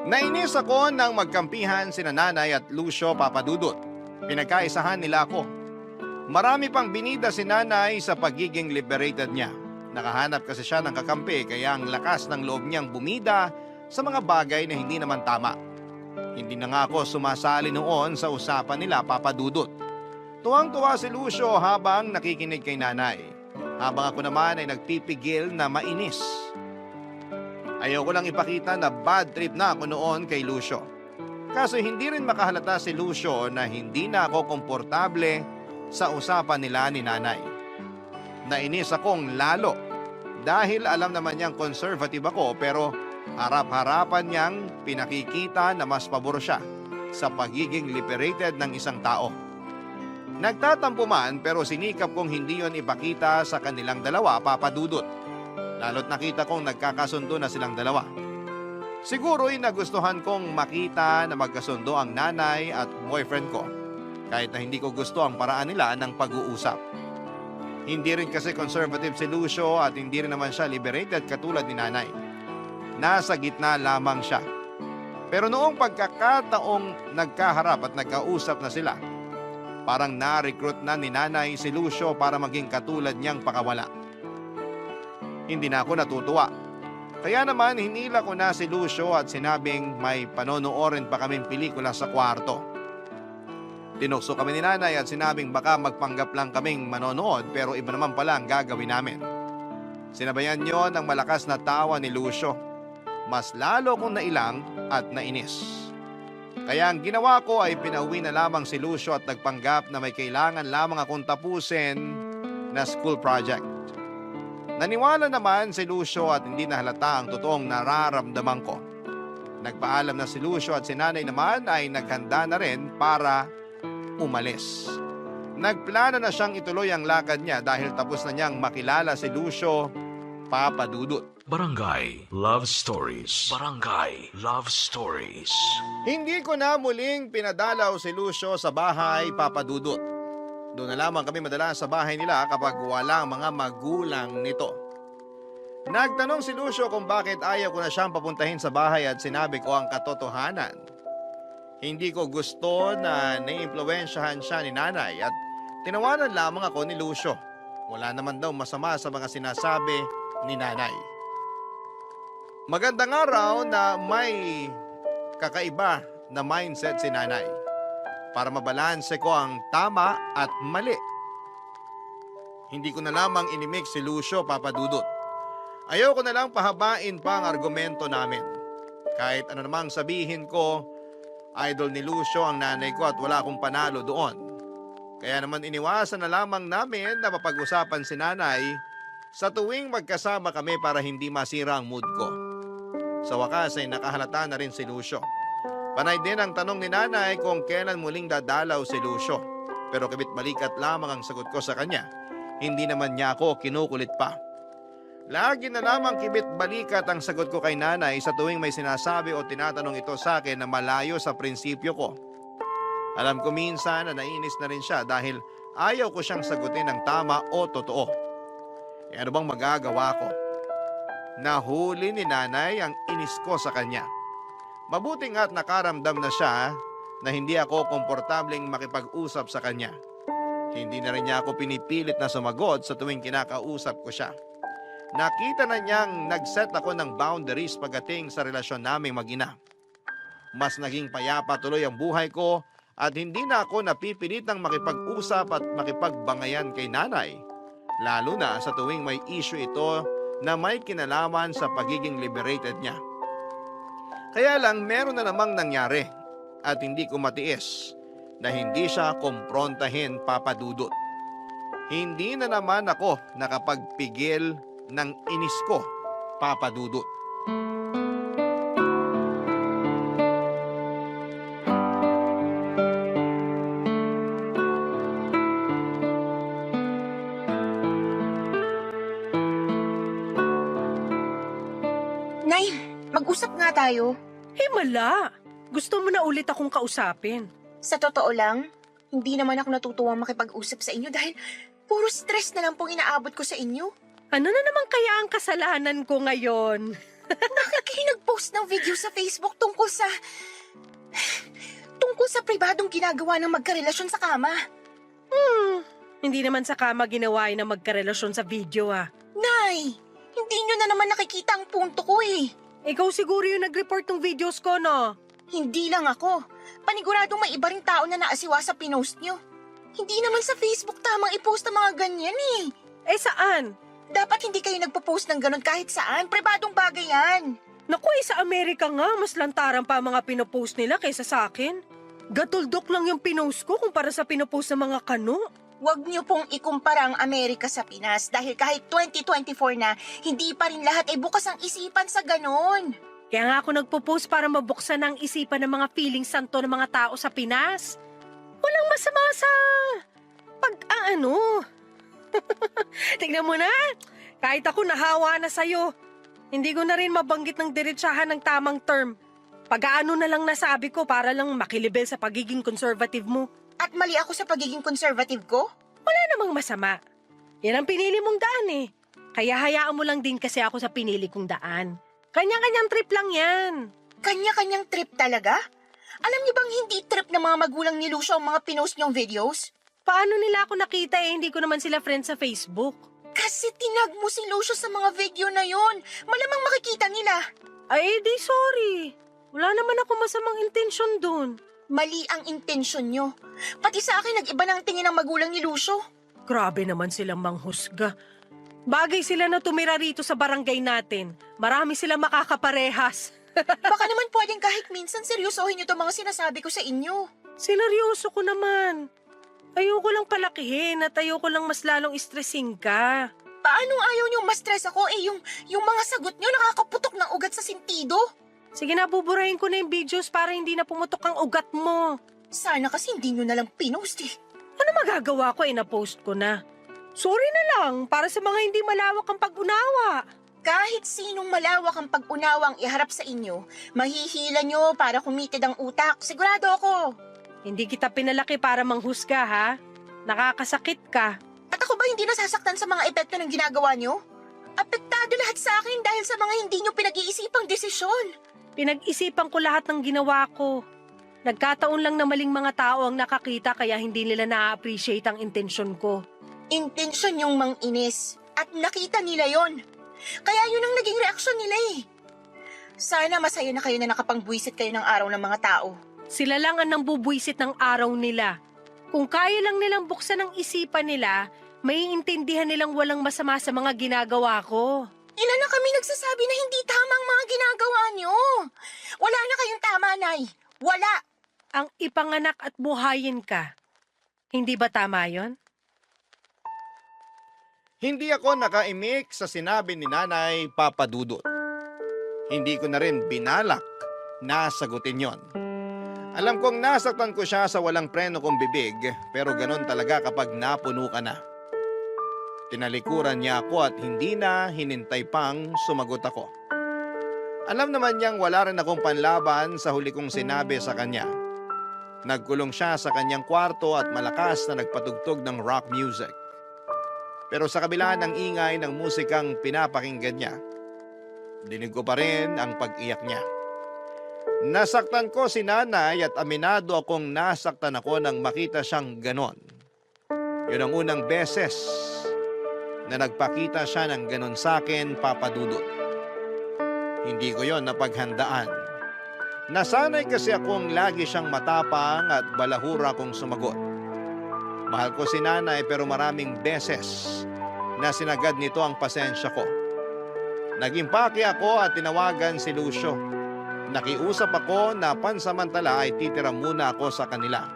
Nainis ako nang magkampihan sina Nanay at Lucio Papadudut. Pinagkaisahan nila ako. Marami pang binida si Nanay sa pagiging liberated niya. Nakahanap kasi siya ng kakampi kaya ang lakas ng loob niyang bumida sa mga bagay na hindi naman tama. Hindi na nga ako sumasali noon sa usapan nila Papadudut. Tuwang-tuwa si Lucio habang nakikinig kay Nanay. Habang ako naman ay nagpipigil na mainis. Ayoko lang ipakita na bad trip na ako noon kay Lucio. Kaso hindi rin makahalata si Lucio na hindi na ako komportable sa usapan nila ni Nanay. Nainis akong lalo dahil alam naman niyang conservative ako pero harap-harapan niyang pinakikita na mas pabor siya sa pagiging liberated ng isang tao. Nagtatampo man pero sinikap kong hindi yon ipakita sa kanilang dalawa, Papadudut. Lalo't nakita kong nagkakasundo na silang dalawa. Siguro'y nagustuhan kong makita na magkasundo ang nanay at boyfriend ko. Kahit na hindi ko gusto ang paraan nila ng pag-uusap. Hindi rin kasi conservative si Lucio at hindi rin naman siya liberated katulad ni Nanay. Nasa gitna lamang siya. Pero noong pagkakataong nagkaharap at nagkausap na sila, parang na-recruit na ni Nanay si Lucio para maging katulad niyang pakawala. Hindi na ako natutuwa. Kaya naman hinila ko na si Lucio at sinabing may panonoorin pa kaming pelikula sa kwarto. Tinukso kami ni Nanay at sinabing baka magpanggap lang kaming manonood pero iba naman pala ang gagawin namin. Sinabayan niyo ng malakas na tawa ni Lucio. Mas lalo kong nailang at nainis. Kaya ang ginawa ko ay pinauwi na lamang si Lucio at nagpanggap na may kailangan lamang akong tapusin na school project. Naniwala naman si Lucio at hindi nahalata ang totoong nararamdaman ko. Nagpaalam na si Lucio at si Nanay naman ay naghanda na rin para umalis. Nagplano na siyang ituloy ang lakad niya dahil tapos na niyang makilala si Lucio Papadudut. Barangay Love Stories. Barangay Love Stories. Hindi ko na muling pinadalaw si Lucio sa bahay Papadudut. Doon na lamang kami madalas sa bahay nila kapag wala ang mga magulang nito. Nagtanong si Lucio kung bakit ayaw ko na siyang papuntahin sa bahay at sinabi ko ang katotohanan. Hindi ko gusto na naiimpluwensyahan siya ni nanay at tinawanan lamang ako ni Lucio. Wala naman daw masama sa mga sinasabi ni nanay. Magandang araw na may kakaiba na mindset si nanay para mabalanse ko ang tama at mali. Hindi ko na lamang inimik si Lucio, Papa Dudut. Ayaw ko na lang pahabain pa ang argumento namin. Kahit ano namang sabihin ko, idol ni Lucio ang nanay ko at wala akong panalo doon. Kaya naman iniwasan na lamang namin na mapag-usapan si nanay sa tuwing magkasama kami para hindi masira ang mood ko. Sa wakas ay nakahalata na rin si Lucio. Panay din ang tanong ni nanay kung kailan muling dadalaw si Lucio. Pero kabit balikat lamang ang sagot ko sa kanya. Hindi naman niya ako kinukulit pa. Lagi na lamang kibit balikat ang sagot ko kay nanay sa tuwing may sinasabi o tinatanong ito sa akin na malayo sa prinsipyo ko. Alam ko minsan na nainis na rin siya dahil ayaw ko siyang sagutin ng tama o totoo. E ano bang magagawa ko? Nahuli ni nanay ang inis ko sa kanya. Mabuti nga't nakaramdam na siya na hindi ako komportableng makipag-usap sa kanya. Hindi na rin niya ako pinipilit na sumagot sa tuwing kinakausap ko siya. Nakita na niyang nag-set ako ng boundaries pagdating sa relasyon naming mag-ina. Mas naging payapa tuloy ang buhay ko at hindi na ako napipilitang makipag-usap at makipagbangayan kay nanay. Lalo na sa tuwing may issue ito na may kinalaman sa pagiging liberated niya. Kaya lang meron na namang nangyari at hindi ko matiis na hindi siya komprontahin, Papa Dudut. Hindi na naman ako nakapagpigil ng inis ko, Papa Dudut. Nay, mag-usap nga tayo. Himala! Gusto mo na ulit akong kausapin. Sa totoo lang, hindi naman ako natutuwang makipag-usap sa inyo dahil puro stress na lang pong inaabot ko sa inyo. Ano na naman kaya ang kasalanan ko ngayon? Bakit kayo nag-post ng video sa Facebook tungkol sa pribadong ginagawa ng magkarelasyon sa kama? Hindi naman sa kama ginawa na magkarelasyon sa video Nay, hindi nyo na naman nakikita ang punto ko eh. Ikaw siguro yung nag-report ng videos ko, no? Hindi lang ako. Paniguradong may iba ring tao na naasiwa sa pinost nyo. Hindi naman sa Facebook tamang i-post ang mga ganyan eh. Eh saan? Dapat hindi kayo nagpo-post ng ganun kahit saan. Pribadong bagay yan. Naku, sa Amerika nga, mas lantaran pa ang mga pinopost nila kaysa sa akin. Gatuldok lang yung pinost ko kumpara sa pinopost ng mga kano. Huwag niyo pong ikumpara ang Amerika sa Pinas dahil kahit 2024 na, hindi pa rin lahat ay bukas ang isipan sa ganun. Kaya nga ako nagpo-post para mabuksan ang isipan ng mga feeling santo ng mga tao sa Pinas. Walang masama sa Tingnan mo na, kahit ako nahawa na sa'yo. Hindi ko na rin mabanggit ng diretsahan ng tamang term. Pag-aano na lang nasabi ko para lang makilibel sa pagiging conservative mo. At mali ako sa pagiging conservative ko? Wala namang masama. Yan ang pinili mong daan eh. Kaya hayaan mo lang din kasi ako sa pinili kong daan. Kanya-kanyang trip lang yan. Kanya-kanyang trip talaga? Alam niyo bang hindi trip ng mga magulang ni Lucio ang mga pinost niyong videos? Paano nila ako nakita eh, hindi ko naman sila friends sa Facebook. Kasi tinag mo si Lucio sa mga video na yon. Malamang makikita nila. Ay, di sorry. Wala naman ako masamang intensyon dun. Mali ang intensyon niyo. Pati sa akin nag-iba ng tingin ng magulang ni Lucio. Grabe naman silang manghusga. Bagay sila na tumira rito sa barangay natin. Marami silang makakaparehas. Baka naman pwedeng kahit minsan seryosohin niyo itong mga sinasabi ko sa inyo. Sineryoso ko naman. Ayoko lang palakihin at ayoko lang mas lalong stressin ka. Paano ayaw niyo ma-stress ako yung mga sagot niyo nakakaputok ng ugat sa sentido? Sige na, buburahin ko na yung videos para hindi na pumutok ang ugat mo. Sana kasi hindi niyo na lang pinost eh. Ano magagawa ko na-post ko na? Sorry na lang para sa mga hindi malawak ang pag-unawa. Kahit sinong malawak ang pag-unawang iharap sa inyo, mahihila niyo para kumitid ang utak. Sigurado ako. Hindi kita pinalaki para manghusga, ha? Nakakasakit ka. At ako ba hindi nasasaktan sa mga epekto ng ginagawa niyo? Apektado apektado lahat sa akin dahil sa mga hindi nyo pinag-iisipang desisyon. Pinag-isipan ko lahat ng ginawa ko. Nagkataon lang na maling mga tao ang nakakita kaya hindi nila na-appreciate ang intensyon ko. Intensyon yung mang-inis at nakita nila yon. Kaya yun ang naging reaksyon nila eh. Sana masaya na kayo na nakapangbuwisit kayo ng araw ng mga tao. Sila lang ang nambubwisit ng araw nila. Kung kaya lang nilang buksan ang isipan nila, maiintindihan nilang walang masama sa mga ginagawa ko. Ilan na kami nagsasabi na hindi tama ang mga ginagawa nyo. Wala na kayong tama, Nay. Wala. Ang ipanganak at buhayin ka. Hindi ba tama yon? Hindi ako nakaimik sa sinabi ni Nanay Papa Dudut. Hindi ko na rin binalak na sagutin yon. Alam kong nasaktan ko siya sa walang preno kong bibig, pero ganon talaga kapag napuno ka na. Tinalikuran niya ako at hindi na hinintay pang sumagot ako. Alam naman niyang wala rin akong panlaban sa huli kong sinabi sa kanya. Nagkulong siya sa kanyang kwarto at malakas na nagpatugtog ng rock music. Pero sa kabila ng ingay ng musikang pinapakinggan niya, dinig ko pa rin ang pag-iyak niya. Nasaktan ko si Nanay at aminado akong nasaktan ako nang makita siyang ganon. Yun ang unang beses na nagpakita siya ng ganon sa akin, Papa Dudut. Hindi ko yon napaghandaan. Nasanay kasi akong lagi siyang matapang at balahura kong sumagot. Mahal ko si Nanay pero maraming beses na sinagad nito ang pasensya ko. Nag-impake ako at tinawagan si Lucio. Nakiusap ako na pansamantala ay titira muna ako sa kanila.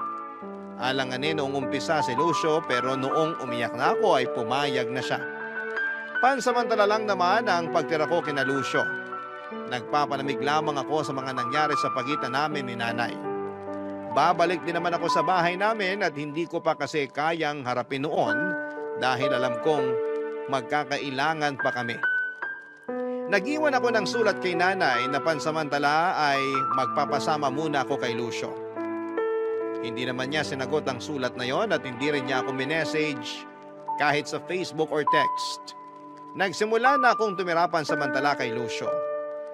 Alanganin noong umpisa si Lucio pero noong umiyak na ako ay pumayag na siya. Pansamantala lang naman ang pagtira ko kina Lucio. Nagpapalamig lamang ako sa mga nangyari sa pagitan namin ni Nanay. Babalik din naman ako sa bahay namin at hindi ko pa kasi kayang harapin noon dahil alam kong magkakailangan pa kami. Nag-iwan ako ng sulat kay Nanay na pansamantala ay magpapasama muna ako kay Lucio. Hindi naman niya sinagot ang sulat na yon at hindi rin niya ako minessage kahit sa Facebook or text. Nagsimula na akong tumira pansamantala kay Lucio.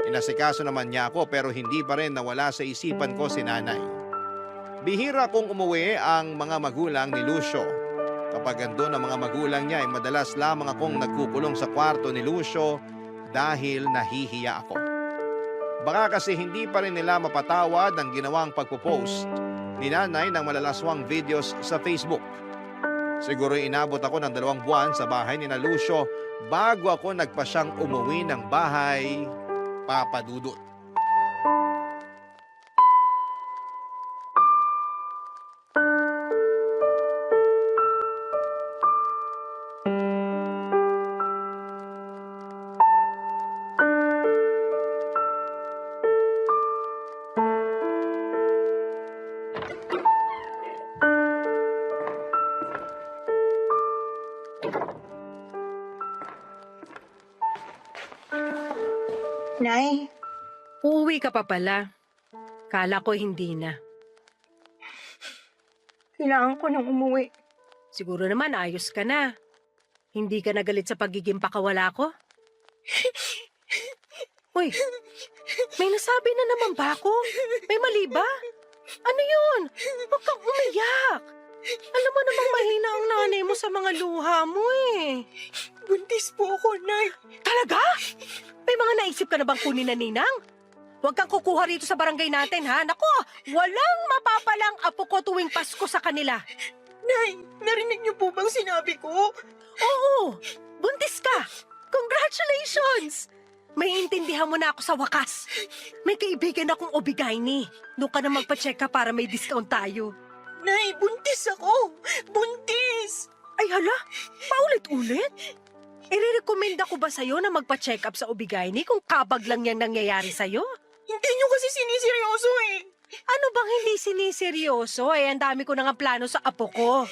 Inasikaso naman niya ako pero hindi pa rin nawala sa isipan ko si Nanay. Bihira kong umuwi ang mga magulang ni Lucio. Kapag andun ang mga magulang niya ay madalas lamang akong nagkukulong sa kwarto ni Lucio dahil nahihiya ako. Baka kasi hindi pa rin nila mapatawad ang ginawang pagpo-post ni Nanay ng malalaswang videos sa Facebook. Siguro inabot ako ng 2 buwan sa bahay ni Lucio bago ako nagpasyang umuwi ng bahay, Papa Dudut. Nay, Uuwi ka pa pala. Kala ko hindi na. kailangan ko nang umuwi. Siguro naman ayos ka na. Hindi ka nagalit sa pagiging pakawala ko? Uy, may nasabi na naman ba ako? May mali ba? Ano yun? Huwag kang umiyak. Alam mo namang mahina ang nanay mo sa mga luha mo eh. Buntis po ako, Nay. Talaga? May mga naisip ka na bang kunin na ninang? Huwag kang kukuha rito sa barangay natin, ha? Nako, walang mapapalang apo ko tuwing Pasko sa kanila. Nay, narinig niyo po bang sinabi ko? Oo, buntis ka. Congratulations! May intindihan mo na ako sa wakas. May kaibigan akong Obigayni. Doon ka na magpa-check ka para may discount tayo. Nay, buntis ako! Buntis! Ay hala, paulit-ulit? Irerekomenda ko ba sa'yo na magpa-check up sa Obigayni kung kabag lang yang nangyayari sa'yo? Hindi niyo kasi siniseryoso eh. Ano bang hindi siniseryoso? Ang dami ko na nga plano sa apo ko.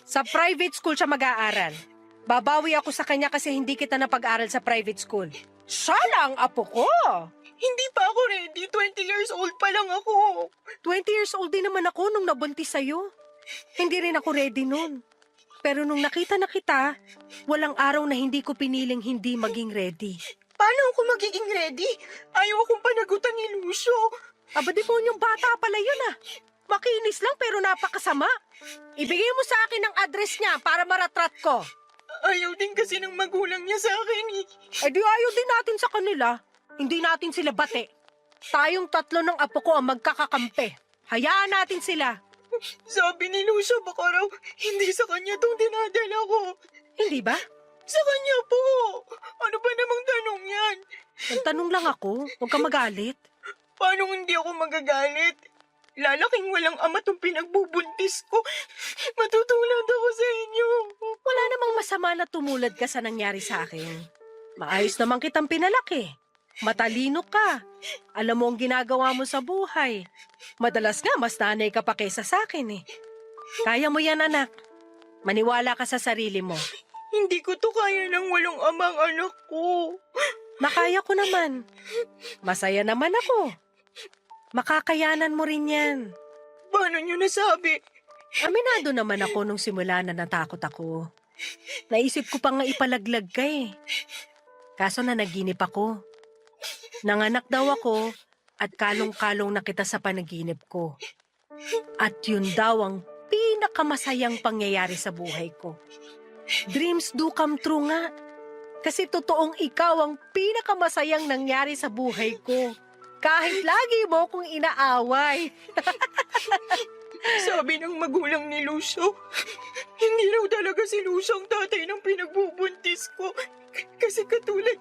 Sa private school siya mag-aaral. Babawi ako sa kanya kasi hindi kita napag-aral sa private school. Siya lang apo ko. Hindi pa ako ready. 20 years old pa lang ako. 20 years old din naman ako nung nabuntis sa'yo. Hindi rin ako ready nun. Pero nung nakita na kita, walang araw na hindi ko piniling hindi maging ready. Paano ako magiging ready? Ayaw akong panagutan ni Lucio. Aba, demonyong bata pala yun ah. Makinis lang pero napakasama. Ibigay mo sa akin ang address niya para maratrat ko. Ayaw din kasi ng magulang niya sa akin eh. Eh di ayaw din natin sa kanila. Hindi natin sila bate. Tayong tatlo ng apo ko ang magkakakampi. Hayaan natin sila. Sabi ni Lucio, baka raw hindi sa kanya tong dinadala ko. Hindi ba? Sa kanya po. Ano ba namang tanong yan? Nagtanong lang ako. Huwag ka magalit. Paano hindi ako magagalit? Lalaking walang ama tong pinagbubuntis ko. Matutulad ako sa inyo. Wala namang masama na tumulad ka sa nangyari sa akin. Maayos naman kitang pinalaki. Matalino ka. Alam mo ang ginagawa mo sa buhay. Madalas nga, mas nanay ka pa kaysa sa akin eh. Kaya mo yan, anak. Maniwala ka sa sarili mo. Hindi ko to kaya ng walang amang anak ko. Nakaya ko naman. Masaya naman ako. Makakayanan mo rin yan. Paano niyo nasabi? Aminado naman ako nung simula na natakot ako. Naisip ko pa nga ipalaglag ka eh. Kaso na naginip ako. Nanganak daw ako at kalong-kalong na kita sa panaginip ko. At yun daw ang pinakamasayang pangyayari sa buhay ko. Dreams do come true nga. Kasi totoong ikaw ang pinakamasayang nangyari sa buhay ko. Kahit lagi mo kong inaaway. Sabi ng magulang ni Lucio, hindi raw talaga si Lucio ang tatay ng pinagbubuntis ko. Kasi katulad...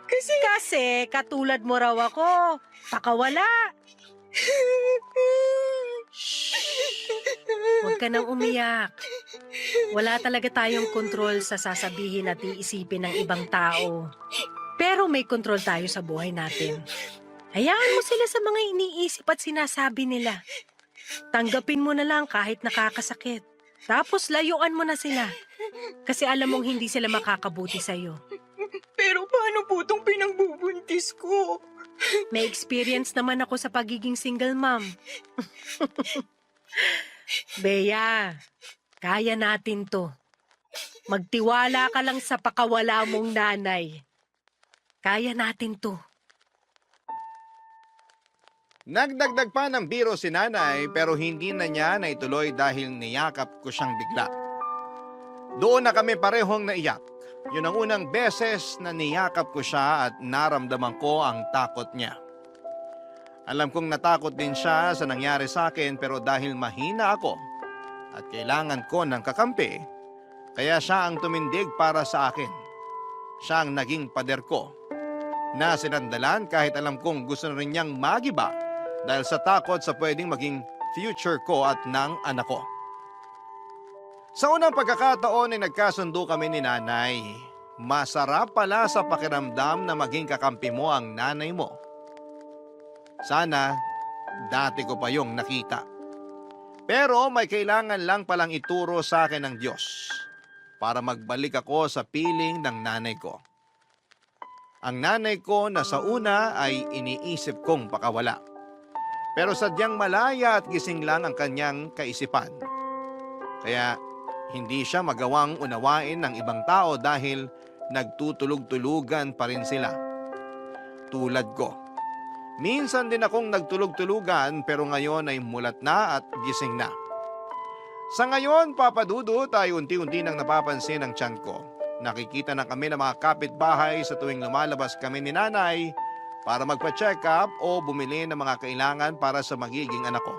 Kasi katulad mo raw ako. Pakawala. Huwag ka nang umiyak. Wala talaga tayong kontrol sa sasabihin at iisipin ng ibang tao. Pero may kontrol tayo sa buhay natin. Hayaan mo sila sa mga iniisip at sinasabi nila. Tanggapin mo na lang kahit nakakasakit. Tapos layuan mo na sila. Kasi alam mong hindi sila makakabuti sa'yo. Pero paano po itong pinagbubuntis ko? May experience naman ako sa pagiging single mom. Bea, kaya natin to. Magtiwala ka lang sa pakawala mong nanay. Kaya natin to. Nagdagdag pa ng biro si nanay pero hindi na niya naituloy dahil niyakap ko siyang bigla. Doon na kami parehong naiyak. Yun ang unang beses na niyakap ko siya at naramdaman ko ang takot niya. Alam kong natakot din siya sa nangyari sa akin pero dahil mahina ako at kailangan ko ng kakampi, kaya siya ang tumindig para sa akin. Siya ang naging pader ko na sinandalan kahit alam kong gusto na rin niyang magiba dahil sa takot sa pwedeng maging future ko at ng anak ko. Sa unang pagkakataon ay nagkasundo kami ni nanay. Masarap pala sa pakiramdam na maging kakampi mo ang nanay mo. Sana dati ko pa yung nakita. Pero may kailangan lang palang ituro sa akin ng Diyos para magbalik ako sa piling ng nanay ko. Ang nanay ko na sa una ay iniisip kong pakawala. Pero sadyang malaya at gising lang ang kanyang kaisipan. Kaya hindi siya magawang unawain ng ibang tao dahil nagtutulog-tulugan pa rin sila. Tulad ko. Minsan din akong nagtulog-tulugan pero ngayon ay mulat na at gising na. Sa ngayon, papadudot ay unti-unti nang napapansin ang tiyan ko. Nakikita na kami ng mga kapitbahay sa tuwing lumalabas kami ni nanay para magpa-check up o bumili ng mga kailangan para sa magiging anak ko.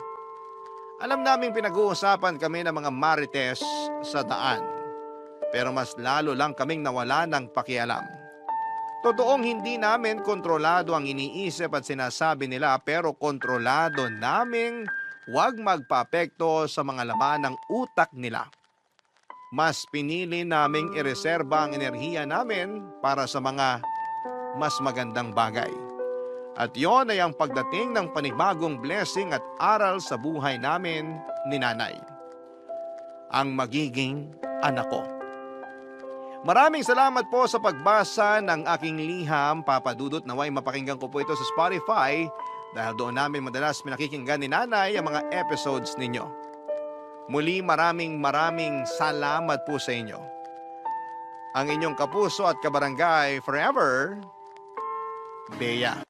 Alam naming pinag-uusapan kami ng mga marites sa daan. Pero mas lalo lang kaming nawala ng pakialam. Totoong hindi namin kontrolado ang iniisip at sinasabi nila pero kontrolado naming huwag magpa-apekto sa mga laman ng utak nila. Mas pinili naming ireserba ang enerhiya namin para sa mga mas magandang bagay. At yon ay ang pagdating ng panibagong blessing at aral sa buhay namin ni nanay. Ang magiging anak ko. Maraming salamat po sa pagbasa ng aking liham, Papa Dudut. Naway mapakinggan ko po ito sa Spotify dahil doon namin madalas pinakikinggan ni nanay ang mga episodes ninyo. Muli maraming salamat po sa inyo. Ang inyong kapuso at kabarangay forever, Bea.